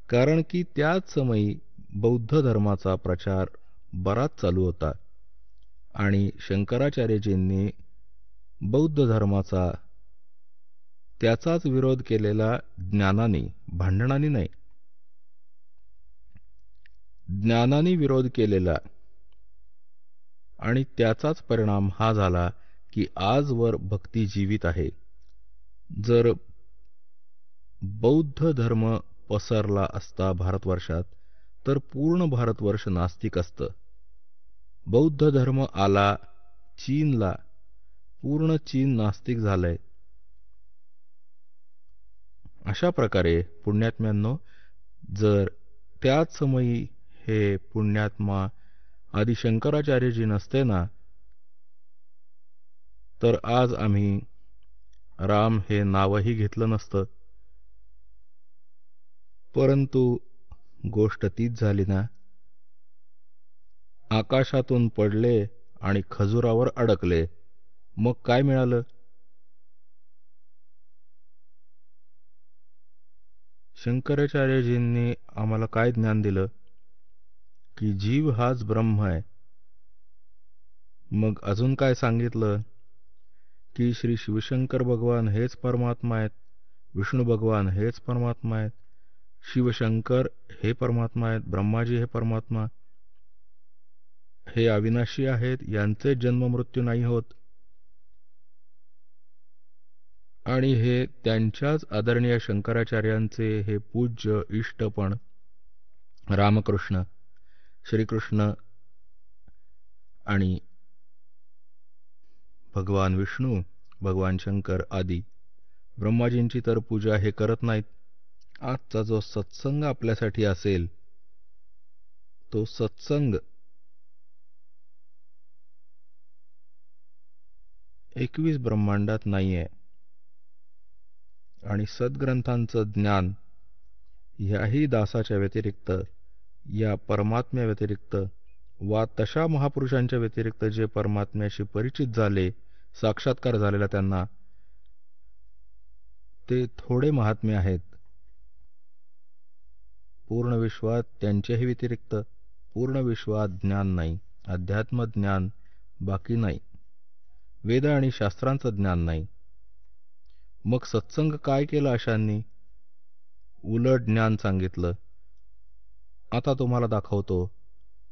कारण की त्याच समयी बौद्ध धर्माचा प्रचार बराच चालू होता आणि शंकराचार्यजींनी बौद्ध धर्माचा त्याचाच विरोध केलेला ज्ञानाने, भांडणाने नाही, ज्ञानाने विरोध केलेला. आणि त्याचाच परिणाम हा झाला की आजवर भक्ती जीवित आहे. जर बौद्ध धर्म पसरला असता भारतवर्षात तर पूर्ण भारतवर्ष नास्तिक असतं. बौद्ध धर्म आला चीनला, पूर्ण चीन नास्तिक झालंय. अशा प्रकारे पुण्यात्म्यांनो, जर त्याच समयी हे पुण्यात्मा आदिशंकराचार्यजी नसते ना, तर आज आम्ही राम हे नावही घेतलं नसतं. परंतु गोष्ट तीच झाली ना, आकाशातून पडले आणि खजुरावर अडकले. मग काय मिळालं? शंकराचार्यजींनी आम्हाला काय ज्ञान दिलं? की जीव हाच ब्रह्म आहे. मग अजून काय सांगितलं? की श्री शिवशंकर भगवान हेच परमात्मा आहेत, विष्णू भगवान हेच परमात्मा आहेत, शिवशंकर हे परमात्मा आहेत, ब्रह्माजी हे परमात्मा, हे अविनाशी आहेत, यांचे जन्म मृत्यू नाही होत. आणि हे त्यांच्याच आदरणीय शंकराचार्यांचे हे पूज्य इष्टपण रामकृष्ण, श्रीकृष्ण आणि भगवान विष्णू, भगवान शंकर आदी ब्रह्माजींची तर पूजा हे करत नाहीत. आजचा जो सत्संग आपल्यासाठी असेल, तो सत्संग 21 ब्रह्मांडात नाहीये. आणि सद्ग्रंथांचं ज्ञान ह्याही दासाच्या व्यतिरिक्त, या परमात्म्या व्यतिरिक्त वा तशा महापुरुषांच्या व्यतिरिक्त जे परमात्म्याशी परिचित झाले, साक्षात्कार झालेला त्यांना, ते थोडे महात्मे आहेत. पूर्ण विश्वात त्यांच्याही व्यतिरिक्त पूर्ण विश्वात ज्ञान नाही, अध्यात्म ज्ञान बाकी नाही, वेद आणि शास्त्रांचं ज्ञान नाही. मग सत्संग काय केलं अशांनी? उलट ज्ञान सांगितलं. आता तुम्हाला दाखवतो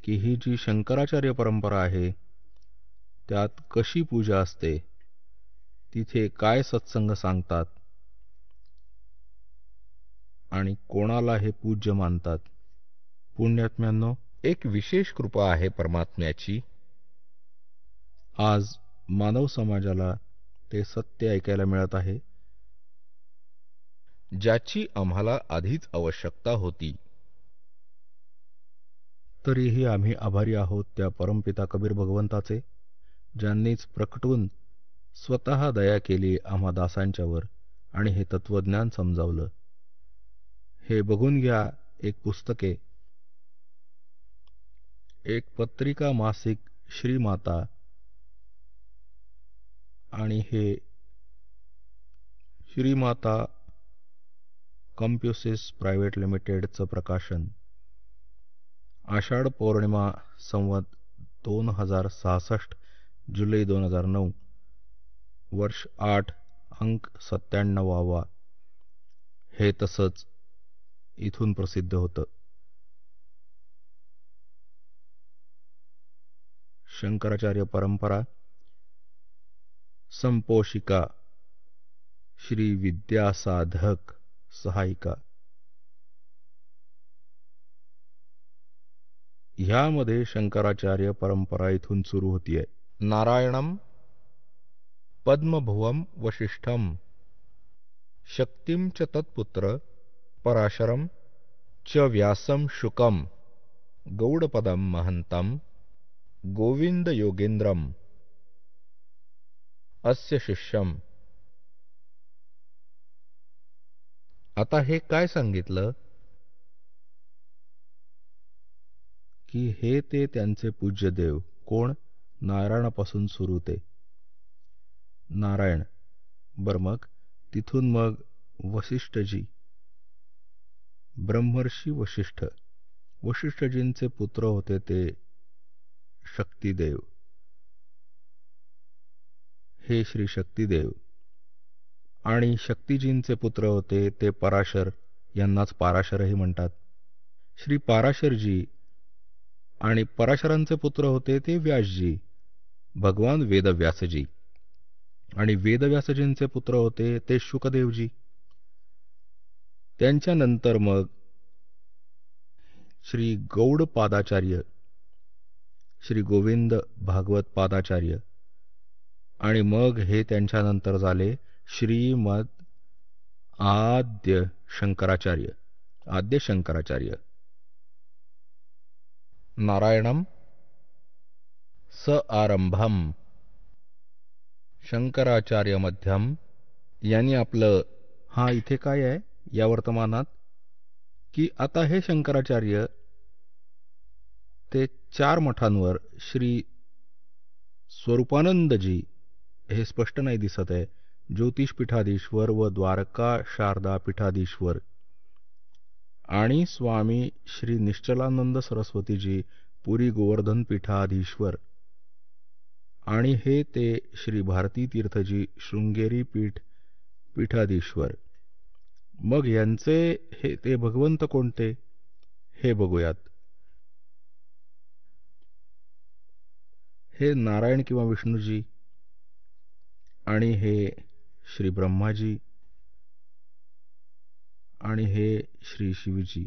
की ही जी शंकराचार्य परंपरा आहे त्यात कशी पूजा असते, तिथे काय सत्संग सांगतात आणि कोणाला हे पूज्य मानतात. पुण्यात्म्यांनो, एक विशेष कृपा आहे परमात्म्याची. आज मानव समाजाला ते सत्य ऐकायला मिळत आहे, ज्याची आम्हाला आधीच आवश्यकता होती. तरीही आम्ही आभारी आहोत त्या परमपिता कबीर भगवंताचे, ज्यांनीच प्रकटून स्वतः दया केली आम्हा दासांच्यावर आणि हे तत्वज्ञान समजावलं. हे बघून घ्या, एक पुस्तके, एक पत्रिका मासिक श्रीमाता, आणि हे श्रीमाता कम्प्युसिस प्रायव्हेट लिमिटेडचं प्रकाशन. आषाढ पौर्णिमा संवत 2066, जुलै 2009, वर्ष 8, अंक 97. हे तसंच इथून प्रसिद्ध होतं. शंकराचार्य परंपरा संपोषिका श्री विद्यासाधक सहायिका. ह्यामध्ये शंकराचार्य परंपरा इथून सुरू होतीये. नारायणम पद्मभुवम वसिष्ठम शक्तिं च तत्पुत्र पराशरम च व्यासम शुकम गौडपदम महंतम गोविंद योगेंद्रम अस्य शिष्यम. आता हे काय सांगितलं की हे ते त्यांचे पूज्य देव. कोण? नारायणापासून सुरू ते नारायण. बर, मग तिथून मग वसिष्ठजी, ब्रह्मर्षी वसिष्ठ. वसिष्ठजींचे पुत्र होते ते शक्तिदेव. हे श्री शक्तिदेव. आणि शक्तिजींचे पुत्र होते ते पराशर, यांनाच पाराशरही म्हणतात. श्री पाराशरजी. आणि पराशरांचे पुत्र होते ते व्यासजी, भगवान वेदव्यासजी. आणि वेदव्यासजींचे पुत्र होते ते शुकदेवजी. त्यांच्यानंतर मग श्री गौड पादाचार्य, श्री गोविंद भागवत पादाचार्य, आणि मग हे त्यांच्यानंतर झाले श्रीमद आद्य शंकराचार्य. आद्य शंकराचार्य. नारायणम स आरंभम शंकराचार्य मध्यम. यांनी आपलं, हा इथे काय आहे या वर्तमानात, की आता हे शंकराचार्य ते 4 मठांवर श्री स्वरूपानंदजी, हे स्पष्ट नाही दिसत आहे, ज्योतिष पीठाधीश्वर व द्वारका शारदा पीठाधीश्वर, आणि स्वामी श्री निश्चलानंद सरस्वतीजी पुरी गोवर्धन पीठाधीश्वर, आणि हे ते श्री भारती तीर्थजी शृंगेरी पीठाधीश्वर. मग यांचे हे ते भगवंत कोणते हे बघूयात. हे नारायण किंवा विष्णूजी, आणि हे श्री ब्रह्माजी, आणि हे श्री शिवजी.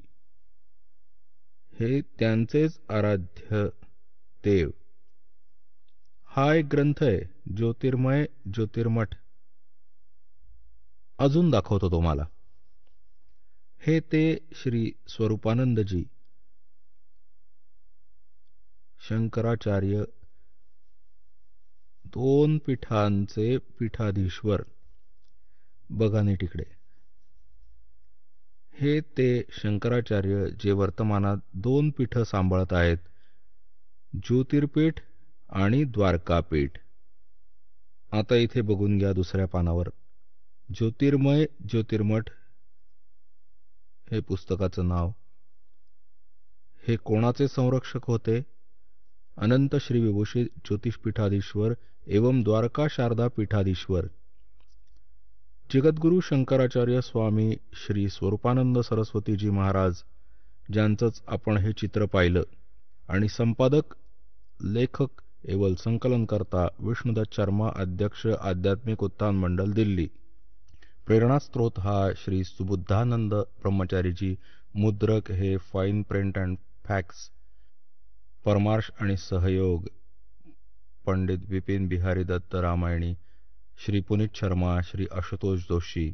हे त्यांचेच आराध्य देव. हा एक ग्रंथ आहे, ज्योतिर्मय ज्योतिर्मठ. अजून दाखवतो तुम्हाला. हे ते श्री स्वरूपानंदजी, शंकराचार्य 2 पीठांचे पीठाधीश्वर. बघा नीट इकडे. हे ते शंकराचार्य जे वर्तमानात 2 पीठं सांभाळत आहेत, ज्योतिर्पीठ आणि द्वारकापीठ. आता इथे बघून घ्या दुसऱ्या पानावर, ज्योतिर्मय ज्योतिर्मठ हे पुस्तकाचं नाव. हे कोणाचे संरक्षक होते? अनंत श्री विभूषित ज्योतिषपीठाधीश्वर एवं द्वारका शारदा पीठाधीश्वर जगद्गुरु शंकराचार्य स्वामी श्री स्वरूपानंद सरस्वतीजी महाराज, ज्यांचंच आपण हे चित्र पाहिलं. आणि संपादक लेखक एवं संकलनकर्ता विष्णुदत्त शर्मा, अध्यक्ष आध्यात्मिक उत्थान मंडल, दिल्ली. प्रेरणास्त्रोत हा श्री सुबुद्धानंद ब्रह्मचारीजी. मुद्रक हे फाईन प्रिंट अँड फॅक्स. परमार्श आणि सहयोग पंडित विपिन बिहारी दत्त रामायणी, श्री पुनीत शर्मा, श्री आशुतोष जोशी.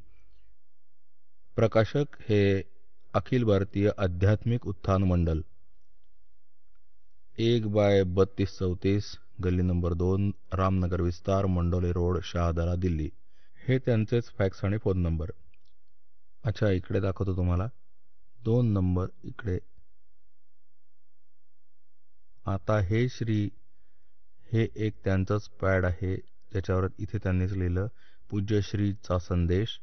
प्रकाशक हे अखिल भारतीय आध्यात्मिक उत्थान मंडल, 1/3234, गल्ली नंबर 2, रामनगर विस्तार, मंडोले रोड, शहादरा, दिल्ली. हे त्यांचेच फॅक्स आणि फोन नंबर. अच्छा, इकडे दाखवतो तुम्हाला 2 नंबर इकडे. आता हे हे एक त्यांचंच पॅड आहे, त्याच्यावर इथे त्यांनीच लिहिलं पूज्य श्रीचा संदेश.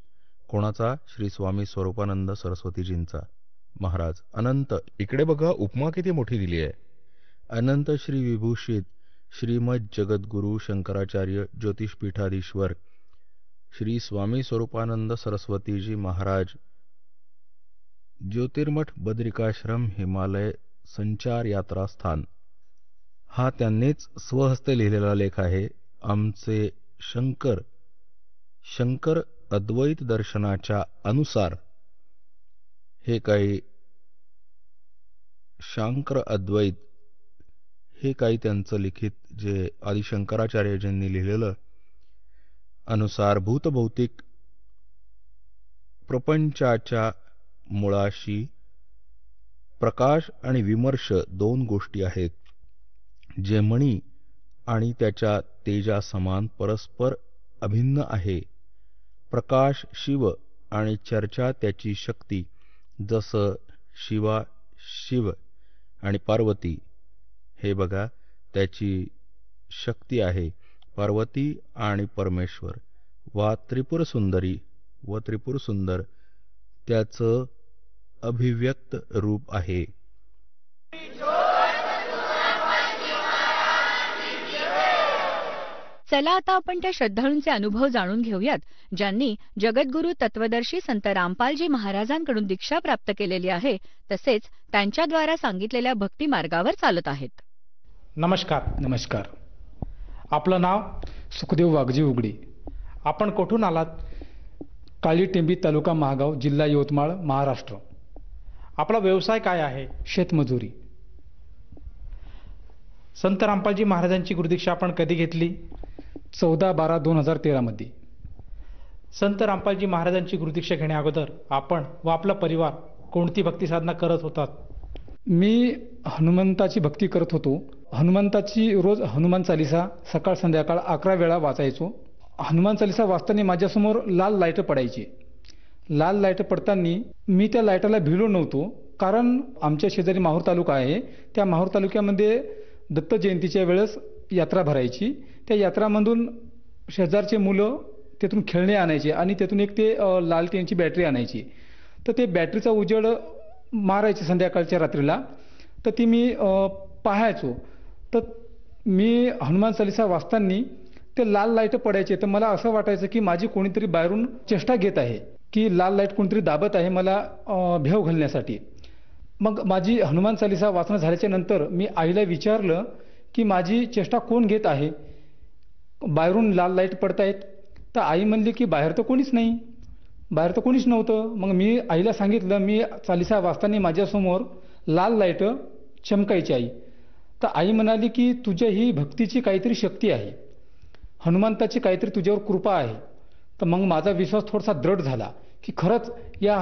कोणाचा? श्री स्वामी स्वरूपानंद सरस्वतीजींचा महाराज. अनंत, इकडे बघा उपमा किती मोठी दिली आहे. अनंत श्री विभूषित श्रीमद जगद्गुरु शंकराचार्य ज्योतिषपीठाधीश्वर श्री स्वामी स्वरूपानंद सरस्वतीजी महाराज, ज्योतिर्मठ बद्रिकाश्रम, हिमालय संचार यात्रा स्थान. हा त्यांनीच स्वहस्ते लिहिलेला लेख आहे. आमचे शंकर अद्वैत दर्शनाच्या अनुसार हे काही शांकर अद्वैत हे काही त्यांचं लिखित जे आदिशंकराचार्यजींनी लिहिलेलं अनुसार भूतभौतिक प्रपंचाच्या मुळाशी प्रकाश आणि विमर्श 2 गोष्टी आहेत, जे मणी आणि त्याच्या तेजा समान परस्पर अभिन्न आहे. प्रकाश शिव आणि चर्चा त्याची शक्ती, जसं शिव आणि पार्वती. हे बघा, त्याची शक्ती आहे. पार्वती आणि परमेश्वर वा त्रिपुर सुंदरी व त्रिपुर सुंदर त्याचं अभिव्यक्त रूप आहे. चला आता आपण त्या श्रद्धाळूंचे अनुभव जाणून घेऊयात, ज्यांनी जगद्गुरु तत्वदर्शी संत रामपालजी महाराजांकडून दीक्षा प्राप्त केलेली आहे, तसेच त्यांच्याद्वारा सांगितलेल्या भक्ती मार्गावर चालत आहेत. नमस्कार. आपलं नाव सुखदेव वाघजी उगडी. आपण कुठून आलात? काळीटेंबी, तालुका महागाव, जिल्हा यवतमाळ, महाराष्ट्र. आपला व्यवसाय काय आहे? शेतमजुरी. संत रामपालजी महाराजांची गुरुदीक्षा आपण कधी घेतली? 14/12/2013 मध्ये. संत रामपालजी महाराजांची गुरुदीक्षा घेण्या अगोदर आपण व आपला परिवार कोणती भक्ती साधना करत होतात? मी हनुमंताची भक्ती करत होतो. हनुमंताची रोज हनुमान चालिसा सकाळ संध्याकाळ 11 वेळा वाचायचो. हनुमान चालिसा वाचताना माझ्यासमोर लाल लाईट पडायची. लाल लाईट पडताना मी त्या लाईटाला भिडलो नव्हतो, कारण आमच्या शेजारी माहूर तालुका आहे. त्या माहूर तालुक्यामध्ये दत्त जयंतीच्या वेळेस यात्रा भरायची. त्या यात्रामधून शेजारचे मुलं तेथून खेळणे आणायचे आणि तेथून एक ते लालटेनची बॅटरी आणायची. तर ते बॅटरीचा उजेड मारायचे संध्याकाळच्या रात्रीला. तर ती मी पाहायचो. तर मी हनुमान चालिसा वाचताना ते लाल लाईट पडायचे. तर मला असं वाटायचं की माझी कोणीतरी बाहेरून चेष्टा घेत आहे, की लाल लाईट कोणीतरी दाबत आहे मला भेव घालण्यासाठी. मग माझी हनुमान चालिसा वाचणं झाल्याच्या नंतर मी आईला विचारलं की माझी चेष्टा कोण घेत आहे, बाहेरून लाल लाईट पडतायत. तर आई म्हणली की बाहेर तर कोणीच नाही, बाहेर तर कोणीच नव्हतं. मग मी आईला सांगितलं मी चालिसा वाचताना माझ्यासमोर लाल लाईट चमकायची आई. तर आई म्हणाली की तुझ्या ही भक्तीची काहीतरी शक्ती आहे, हनुमंताची काहीतरी तुझ्यावर कृपा आहे. तर मग माझा विश्वास थोडासा दृढ झाला की खरंच या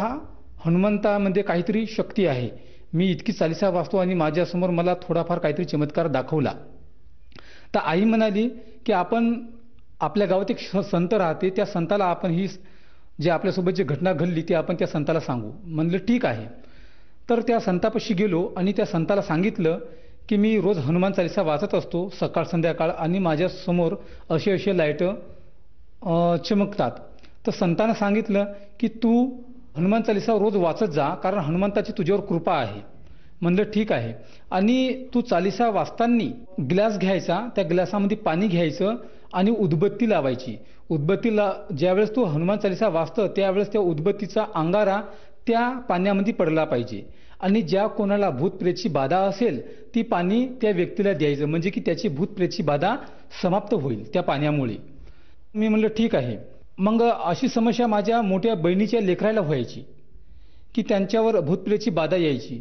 हनुमंतामध्ये काहीतरी शक्ती आहे. मी इतकी चालिसा वाचतो आणि माझ्यासमोर मला थोडाफार काहीतरी चमत्कार दाखवला. तर आई म्हणाली की आपण आपल्या गावात एक संत राहते, त्या संताला आपण ही जे आपल्यासोबत जे घटना घडली ती आपण त्या संताला सांगू. म्हणलं ठीक आहे. तर त्या संतापाशी गेलो आणि त्या संताला सांगितलं की मी रोज हनुमान चालीसा वाचत असतो सकाळ संध्याकाळ आणि माझ्यासमोर असे असे लाईट चमकतात. तर संतानं सांगितलं की तू हनुमान चालीसा रोज वाचत जा, कारण हनुमंताची तुझ्यावर कृपा आहे. म्हणलं ठीक आहे. आणि तू चालीसा वाचताना ग्लास घ्यायचा, त्या ग्लासामध्ये पाणी घ्यायचं आणि उदबत्ती लावायची. उदबत्तीला ज्यावेळेस तू हनुमान चालीसा वाचतं त्यावेळेस त्या उदबत्तीचा अंगारा त्या पाण्यामध्ये पडला पाहिजे. आणि ज्या कोणाला भूतप्रेतची बाधा असेल ती पाणी त्या व्यक्तीला द्यायचं, म्हणजे की त्याची भूतप्रेतची बाधा समाप्त होईल त्या पाण्यामुळे. मी म्हणलं ठीक आहे. मग अशी समस्या माझ्या मोठ्या बहिणीच्या लेकराला व्हायची की त्यांच्यावर भूतप्रेतची बाधा यायची.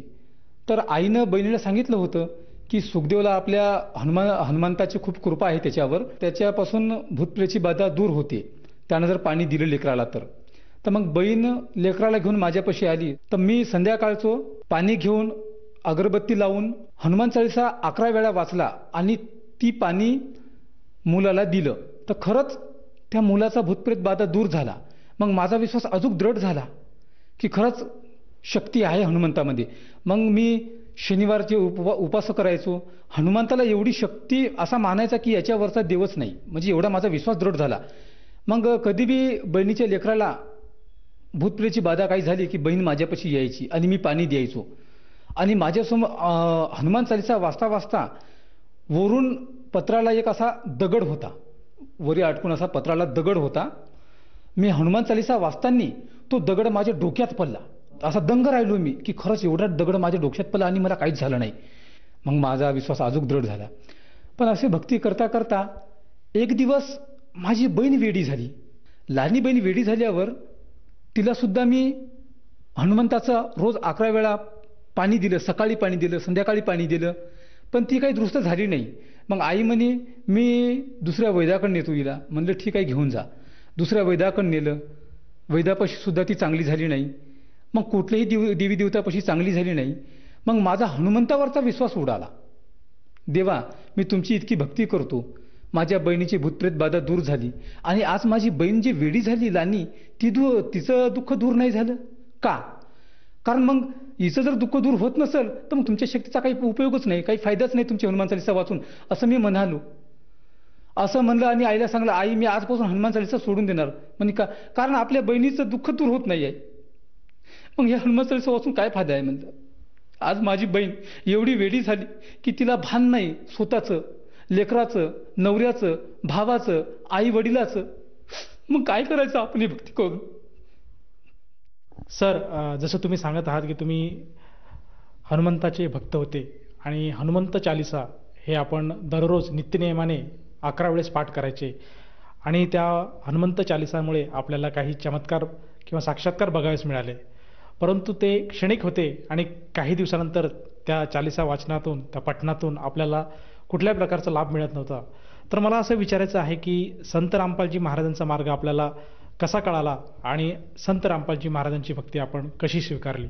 तर आईनं बहिणीला सांगितलं होतं की सुखदेवला आपल्या हनुमंताची खूप कृपा आहे त्याच्यावर, त्याच्यापासून भूतप्रेतची बाधा दूर होते त्यानं जर पाणी दिलं लेकराला तर. तर मग बहीण लेकराला घेऊन माझ्यापाशी आली. तर मी संध्याकाळचं पाणी घेऊन अगरबत्ती लावून हनुमान चालीसा 11 वेळा वाचला आणि ती पाणी मुलाला दिलं. तर खरंच त्या मुलाचा भूतप्रेत बाधा दूर झाला. मग माझा विश्वास अजून दृढ झाला की खरंच शक्ती आहे हनुमंतामध्ये. मग मी शनिवारचे उपास करायचो. हनुमंताला एवढी शक्ती असा मानायचा की याच्यावरचा देवच नाही, म्हणजे एवढा माझा विश्वास दृढ झाला. मग कधी बी बहिणीच्या लेकराला भूतप्रेतची बाधा काही झाली की बहीण माझ्यापाशी यायची आणि मी पाणी द्यायचो. आणि माझ्यासमोर हनुमान चालीसा वाचता वाचता वरून पत्राला एक असा दगड होता, वरी अटकून असा पत्राला दगड होता. मी हनुमान चालीसा वाचताना तो दगड माझ्या डोक्यात पडला. असा दंग राहिलो मी की खरंच एवढा दगड माझ्या डोक्यात पडला आणि मला काहीच झालं नाही. मग माझा विश्वास अजून दृढ झाला. पण असे भक्ती करता करता एक दिवस माझी बहीण वेडी झाली. लहानी बहीण वेडी झाल्यावर तिला सुद्धा मी हनुमंताचं रोज 11 वेळा पाणी दिलं, सकाळी पाणी दिलं, संध्याकाळी पाणी दिलं, पण ती काही दुरुस्त झाली नाही. मग आई म्हणे मी दुसऱ्या वैद्याकडे नेतो हिला. म्हणलं ठीक आहे घेऊन जा. दुसऱ्या वैद्याकडे नेलं. वैद्यापाशी सुद्धा ती चांगली झाली नाही. मग कुठल्याही देवी देवतापाशी चांगली झाली नाही. मग माझा हनुमंतावरचा विश्वास उडाला. देवा मी तुमची इतकी भक्ती करतो, माझ्या बहिणीची भूतप्रेत बाधा दूर झाली आणि आज माझी बहीण जी वेडी झाली लानी तिचं दुःख दूर नाही झालं का? कारण मग हिचं जर दुःख दूर होत नसेल तर मग तुमच्या शक्तीचा काही उपयोगच नाही, काही फायदाच नाही तुमची हनुमान चालीसा वाचून, असं मी म्हणालो. असं म्हणलं आणि आईला सांगलं आई मी आजपासून हनुमान चालीसा सोडून देणार. म्हणजे का? कारण आपल्या बहिणीचं दुःख दूर होत नाही आहे. मग हे हनुमान चालीसा वाचून काय फायदा आहे म्हणलं. आज माझी बहीण एवढी वेडी झाली की तिला भान नाही स्वतःचं, लेकराचं, नवऱ्याचं, भावाचं, आई वडिलाचं. मग काय करायचं आपण ही भक्ती करून. सर, जसं तुम्ही सांगत आहात की तुम्ही हनुमंताचे भक्त होते आणि हनुमंत चालीसा हे आपण दररोज नित्यनियमाने 11 वेळेस पाठ करायचे आणि त्या हनुमंत चालीसामुळे आपल्याला काही चमत्कार किंवा साक्षात्कार बघावेस मिळाले. परंतु ते क्षणिक होते आणि काही दिवसानंतर त्या चालीसा वाचनातून, त्या पठणातून आपल्याला कुठल्याही प्रकारचा लाभ मिळत नव्हता. तर मला असं विचारायचं आहे की संत रामपालजी महाराजांचा मार्ग आपल्याला कसा कळाला आणि संत रामपालजी महाराजांची भक्ती आपण कशी स्वीकारली?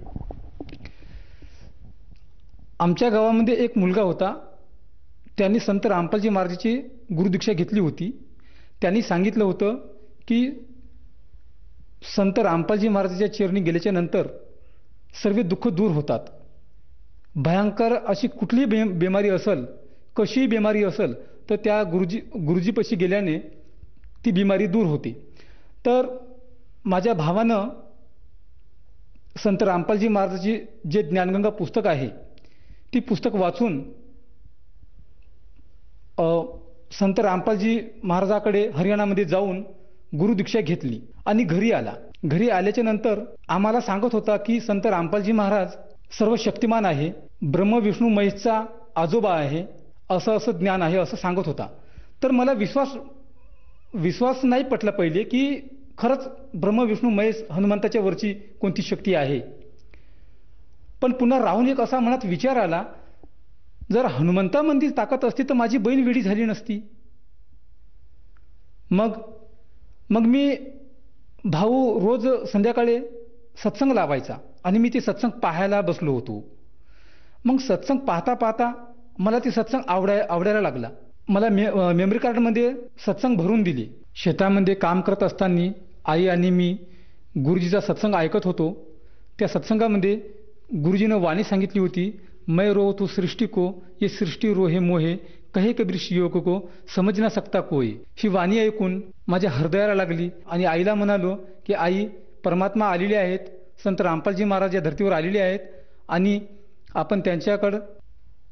आमच्या गावामध्ये एक मुलगा होता. त्यांनी संत रामपालजी महाराजांची गुरुदीक्षा घेतली होती. त्यांनी सांगितलं होतं की संत रामपालजी महाराजांच्या चरणी गेल्याच्या नंतर सर्व दुःख दूर होतात. भयंकर अशी कुठलीही बिमारी असेल, कशीही बिमारी असेल तर त्या गुरुजीपाशी गेल्याने ती बिमारी दूर होते. तर माझ्या भावानं संत रामपालजी महाराजांची जे ज्ञानगंगा पुस्तक आहे ती पुस्तक वाचून संत रामपालजी महाराजाकडे हरियाणामध्ये जाऊन गुरुदीक्षा घेतली आणि घरी आला. घरी आल्याच्या नंतर आम्हाला सांगत होता की संत रामपालजी महाराज सर्व शक्तिमान आहे, ब्रह्म विष्णू महेशचा आजोबा आहे, असं ज्ञान आहे असं सांगत होता. तर मला विश्वास नाही पटला पहिले की खरंच ब्रह्म विष्णू महेश हनुमंताच्या वरची कोणती शक्ती आहे. पण पुन्हा राहून एक असा मनात विचार आला, जर हनुमंतामध्ये ताकद असती तर माझी बहीण वेडी झाली नसती. मग मी भाऊ रोज संध्याकाळी सत्संग लावायचा आणि मी ते सत्संग पाहायला बसलो होतो. मग सत्संग पाहता पाहता मला ते सत्संग आवडायला लागला. मला मेमरी कार्डमध्ये सत्संग भरून दिले. शेतामध्ये काम करत असताना आई आणि मी गुरुजीचा सत्संग ऐकत होतो. त्या सत्संगामध्ये गुरुजीनं वाणी सांगितली होती, मैं रो तो सृष्टि को, ये सृष्टि रोहे मोहे, कहे कबीर शियोग को समज ना सकता कोई. ही वाणी ऐकून माझ्या हृदयाला लागली आणि आईला म्हणालो की आई, परमात्मा आलेले आहेत, संत रामपालजी महाराज या धर्तीवर आलेले आहेत आणि आपण त्यांच्याकडं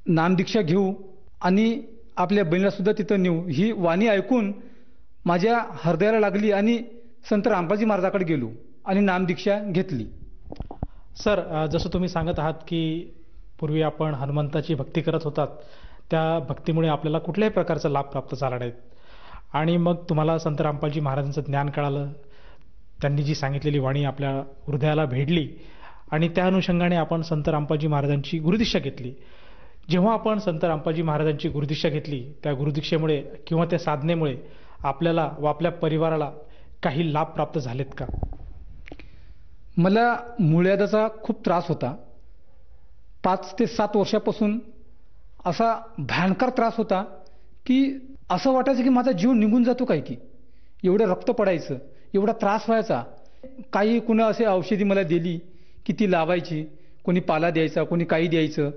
नामदीक्षा घेऊ आणि आपल्या बहिणीला सुद्धा तिथं नेऊ. ही वाणी ऐकून माझ्या हृदयाला लागली आणि संत रामपालजी महाराजाकडे गेलो आणि नामदीक्षा घेतली. सर, जसं तुम्ही सांगत आहात की पूर्वी आपण हनुमंताची भक्ती करत होतात, त्या भक्तीमुळे आपल्याला कुठल्याही प्रकारचा लाभ प्राप्त झाला नाही आणि मग तुम्हाला संत रामपालजी महाराजांचं ज्ञान कळालं, त्यांनी जी सांगितलेली वाणी आपल्या हृदयाला भेटली आणि त्या अनुषंगाने आपण संत रामपालजी महाराजांची गुरुदीक्षा घेतली. जेव्हा आपण संत रामपालजी महाराजांची गुरुदीक्षा घेतली, त्या गुरुदीक्षेमुळे किंवा त्या साधनेमुळे आपल्याला व आपल्या परिवाराला काही लाभ प्राप्त झालेत का? मला मूळव्याधाचा खूप त्रास होता. 5 ते 7 वर्षापासून असा भयंकर त्रास होता की असं वाटायचं की माझा जीव निघून जातो काय की. एवढं रक्त पडायचं, एवढा त्रास व्हायचा. काही कुणा असे औषधी मला दिली की ती लावायची, कोणी पाला द्यायचा, कोणी काही द्यायचं,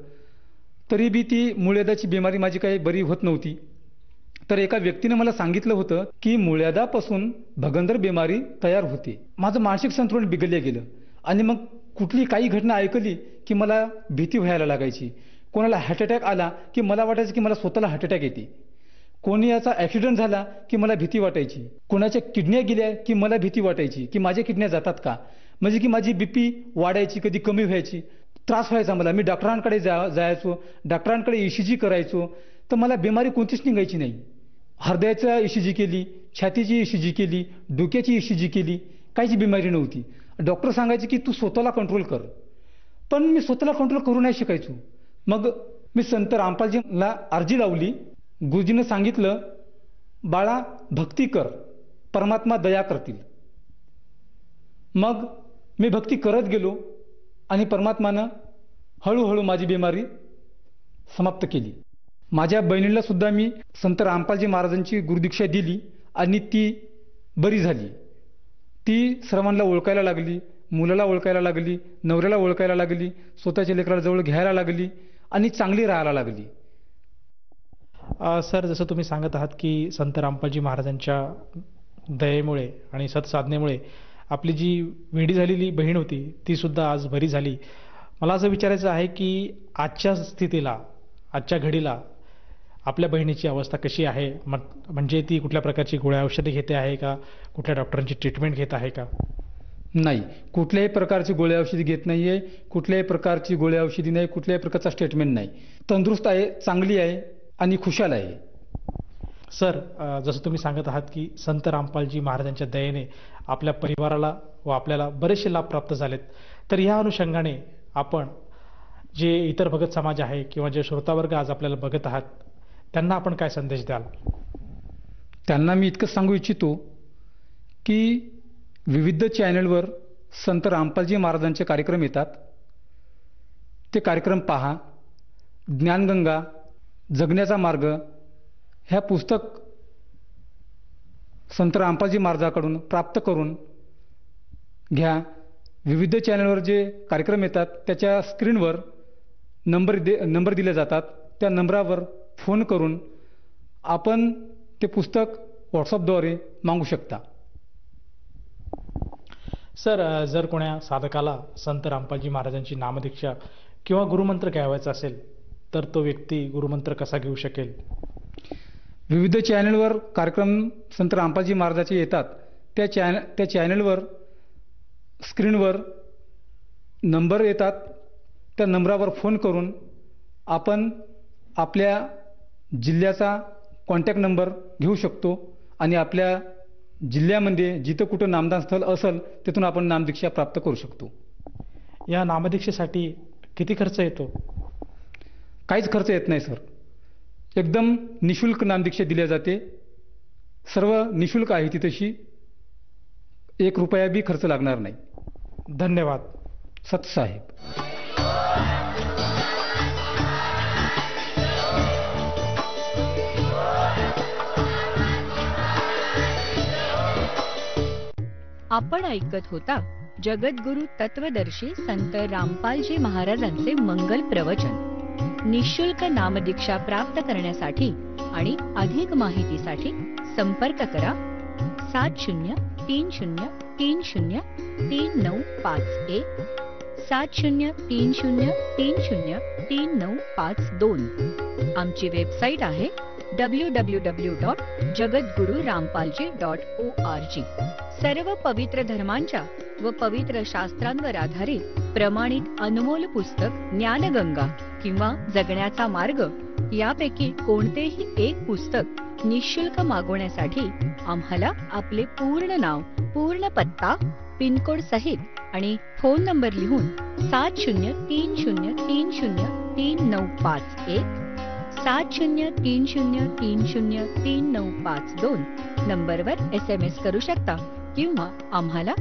तरी बी ती मूळव्याधाची बिमारी माझी काही बरी होत नव्हती. तर एका व्यक्तीने मला सांगितलं होतं की मूळव्याधापासून भगंदर बिमारी तयार होते. माझं मानसिक संतुलन बिघडलं गेलं आणि मग कुठली काही घटना ऐकली की मला भीती व्हायला लागायची. कोणाला हार्ट अटॅक आला की मला वाटायचं की मला स्वतःला हार्ट अटॅक येते. कोणी याचा ॲक्सिडेंट झाला की मला भीती वाटायची. कोणाच्या किडन्या गेल्या की मला भीती वाटायची की माझ्या किडन्या जातात का, म्हणजे की माझी BP वाढायची, कधी कमी व्हायची. त्रास व्हायचा मला. मी डॉक्टरांकडे जायचो, डॉक्टरांकडे ECG करायचो, तर मला बिमारी कोणतीच निघायची नाही. हृदयाचा ECG केली, छातीची ECG केली, डोक्याची ECG केली, काहीच बिमारी नव्हती. डॉक्टर सांगायचे की तू स्वतःला कंट्रोल कर, पण मी स्वतःला कंट्रोल करू नाही शिकायचो. मग मी संत रामपालजींना अर्जी लावली. गुरुजीनं सांगितलं, बाळा भक्ती कर, परमात्मा दया करतील. मग मी भक्ती करत गेलो आणि परमात्मानं हळूहळू माझी बिमारी समाप्त केली. माझ्या बहिणीला सुद्धा मी संत रामपालजी महाराजांची गुरुदीक्षा दिली आणि ती बरी झाली. ती सर्वांना ओळखायला लागली, मुलाला ओळखायला लागली, नवऱ्याला ओळखायला लागली, स्वतःच्या लेकराला जवळ घ्यायला लागली आणि चांगली राहायला लागली. सर, जसं तुम्ही सांगत आहात की संत रामपालजी महाराजांच्या दयेमुळे आणि सत्साधनेमुळे आपली जी वेडी झालेली बहीण होती ती सुद्धा आज बरी झाली. मला असं विचारायचं आहे की आजच्या स्थितीला, आजच्या घडीला आपल्या बहिणीची अवस्था कशी आहे? म्हणजे ती कुठल्या प्रकारची गोळ्या औषधे घेते आहे का, कुठल्या डॉक्टरांची ट्रीटमेंट घेत आहे का? नाही, कुठल्याही प्रकारची गोळ्या औषधी घेत नाही आहे, कुठल्याही प्रकारची गोळ्या औषधी नाही, कुठल्याही प्रकारचा स्टेटमेंट नाही. तंदुरुस्त आहे, चांगली आहे आणि खुशाल आहे. सर, जसं तुम्ही सांगत आहात की संत रामपालजी महाराजांच्या दयेने आपल्या परिवाराला व आपल्याला बरेचसे लाभ प्राप्त झालेत, तर ह्या अनुषंगाने आपण जे इतर भगत समाज आहे किंवा जे श्रोतावर्ग आज आपल्याला बघत आहात त्यांना आपण काय संदेश द्याल? त्यांना मी इतकं सांगू इच्छितो की विविध चॅनलवर संत रामपालजी महाराजांचे कार्यक्रम येतात, ते कार्यक्रम पहा. ज्ञानगंगा, जगण्याचा मार्ग ह्या पुस्तक संत रामपालजी महाराजांकडून प्राप्त करून घ्या. विविध चॅनलवर जे कार्यक्रम येतात त्याच्या स्क्रीनवर नंबर दिले जातात. त्या नंबरावर फोन करून आपण ते पुस्तक व्हॉट्सअपद्वारे मागू शकता. सर, जर कोण्या साधकाला संत रामपालजी महाराजांची नामदीक्षा किंवा गुरुमंत्र घ्यावायचा असेल तर तो व्यक्ती गुरुमंत्र कसा घेऊ शकेल? विविध चॅनलवर कार्यक्रम संत रामपालजी महाराजांचे येतात. त्या चॅनलवर स्क्रीनवर नंबर येतात. त्या नंबरावर फोन करून आपण आपल्या जिल्ह्याचा कॉन्टॅक्ट नंबर घेऊ शकतो आणि आपल्या जिल्ह्यामध्ये जिथं कुठं नामदान स्थळ असेल तिथून आपण नामदीक्षा प्राप्त करू शकतो. या नामदीक्षेसाठी किती खर्च येतो? काहीच खर्च येत नाही सर. एकदम निशुल्क नामदीक्षा दिल्या जाते. सर्व निशुल्क आहे ती, तशी 1 रुपया बी खर्च लागणार नाही. धन्यवाद सतसाहेब. आपण ऐकत होता जगद्गुरु तत्वदर्शी संत रामपालजी महाराजांचे मंगल प्रवचन. निःशुल्क नामदीक्षा प्राप्त करण्यासाठी आणि अधिक माहितीसाठी संपर्क करा 7030303951 7030303952. आमची वेबसाईट आहे www.jagadgururampalji.org. सर्व पवित्र धर्मांच्या व पवित्र शास्त्रांवर आधारित प्रमाणित अनमोल पुस्तक ज्ञानगंगा किंवा जगण्याचा मार्ग यापैकी कोणतेही एक पुस्तक निःशुल्क मागवण्यासाठी आम्हाला आपले पूर्ण नाव, पूर्ण पत्ता, पिनकोड सहित आणि फोन नंबर लिहून 7030303951 7030303952 नंबरवर SMS करू शकता किंवा आम्हाला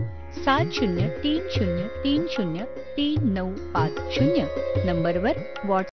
7030303950 नंबरवर व्हॉट्सअप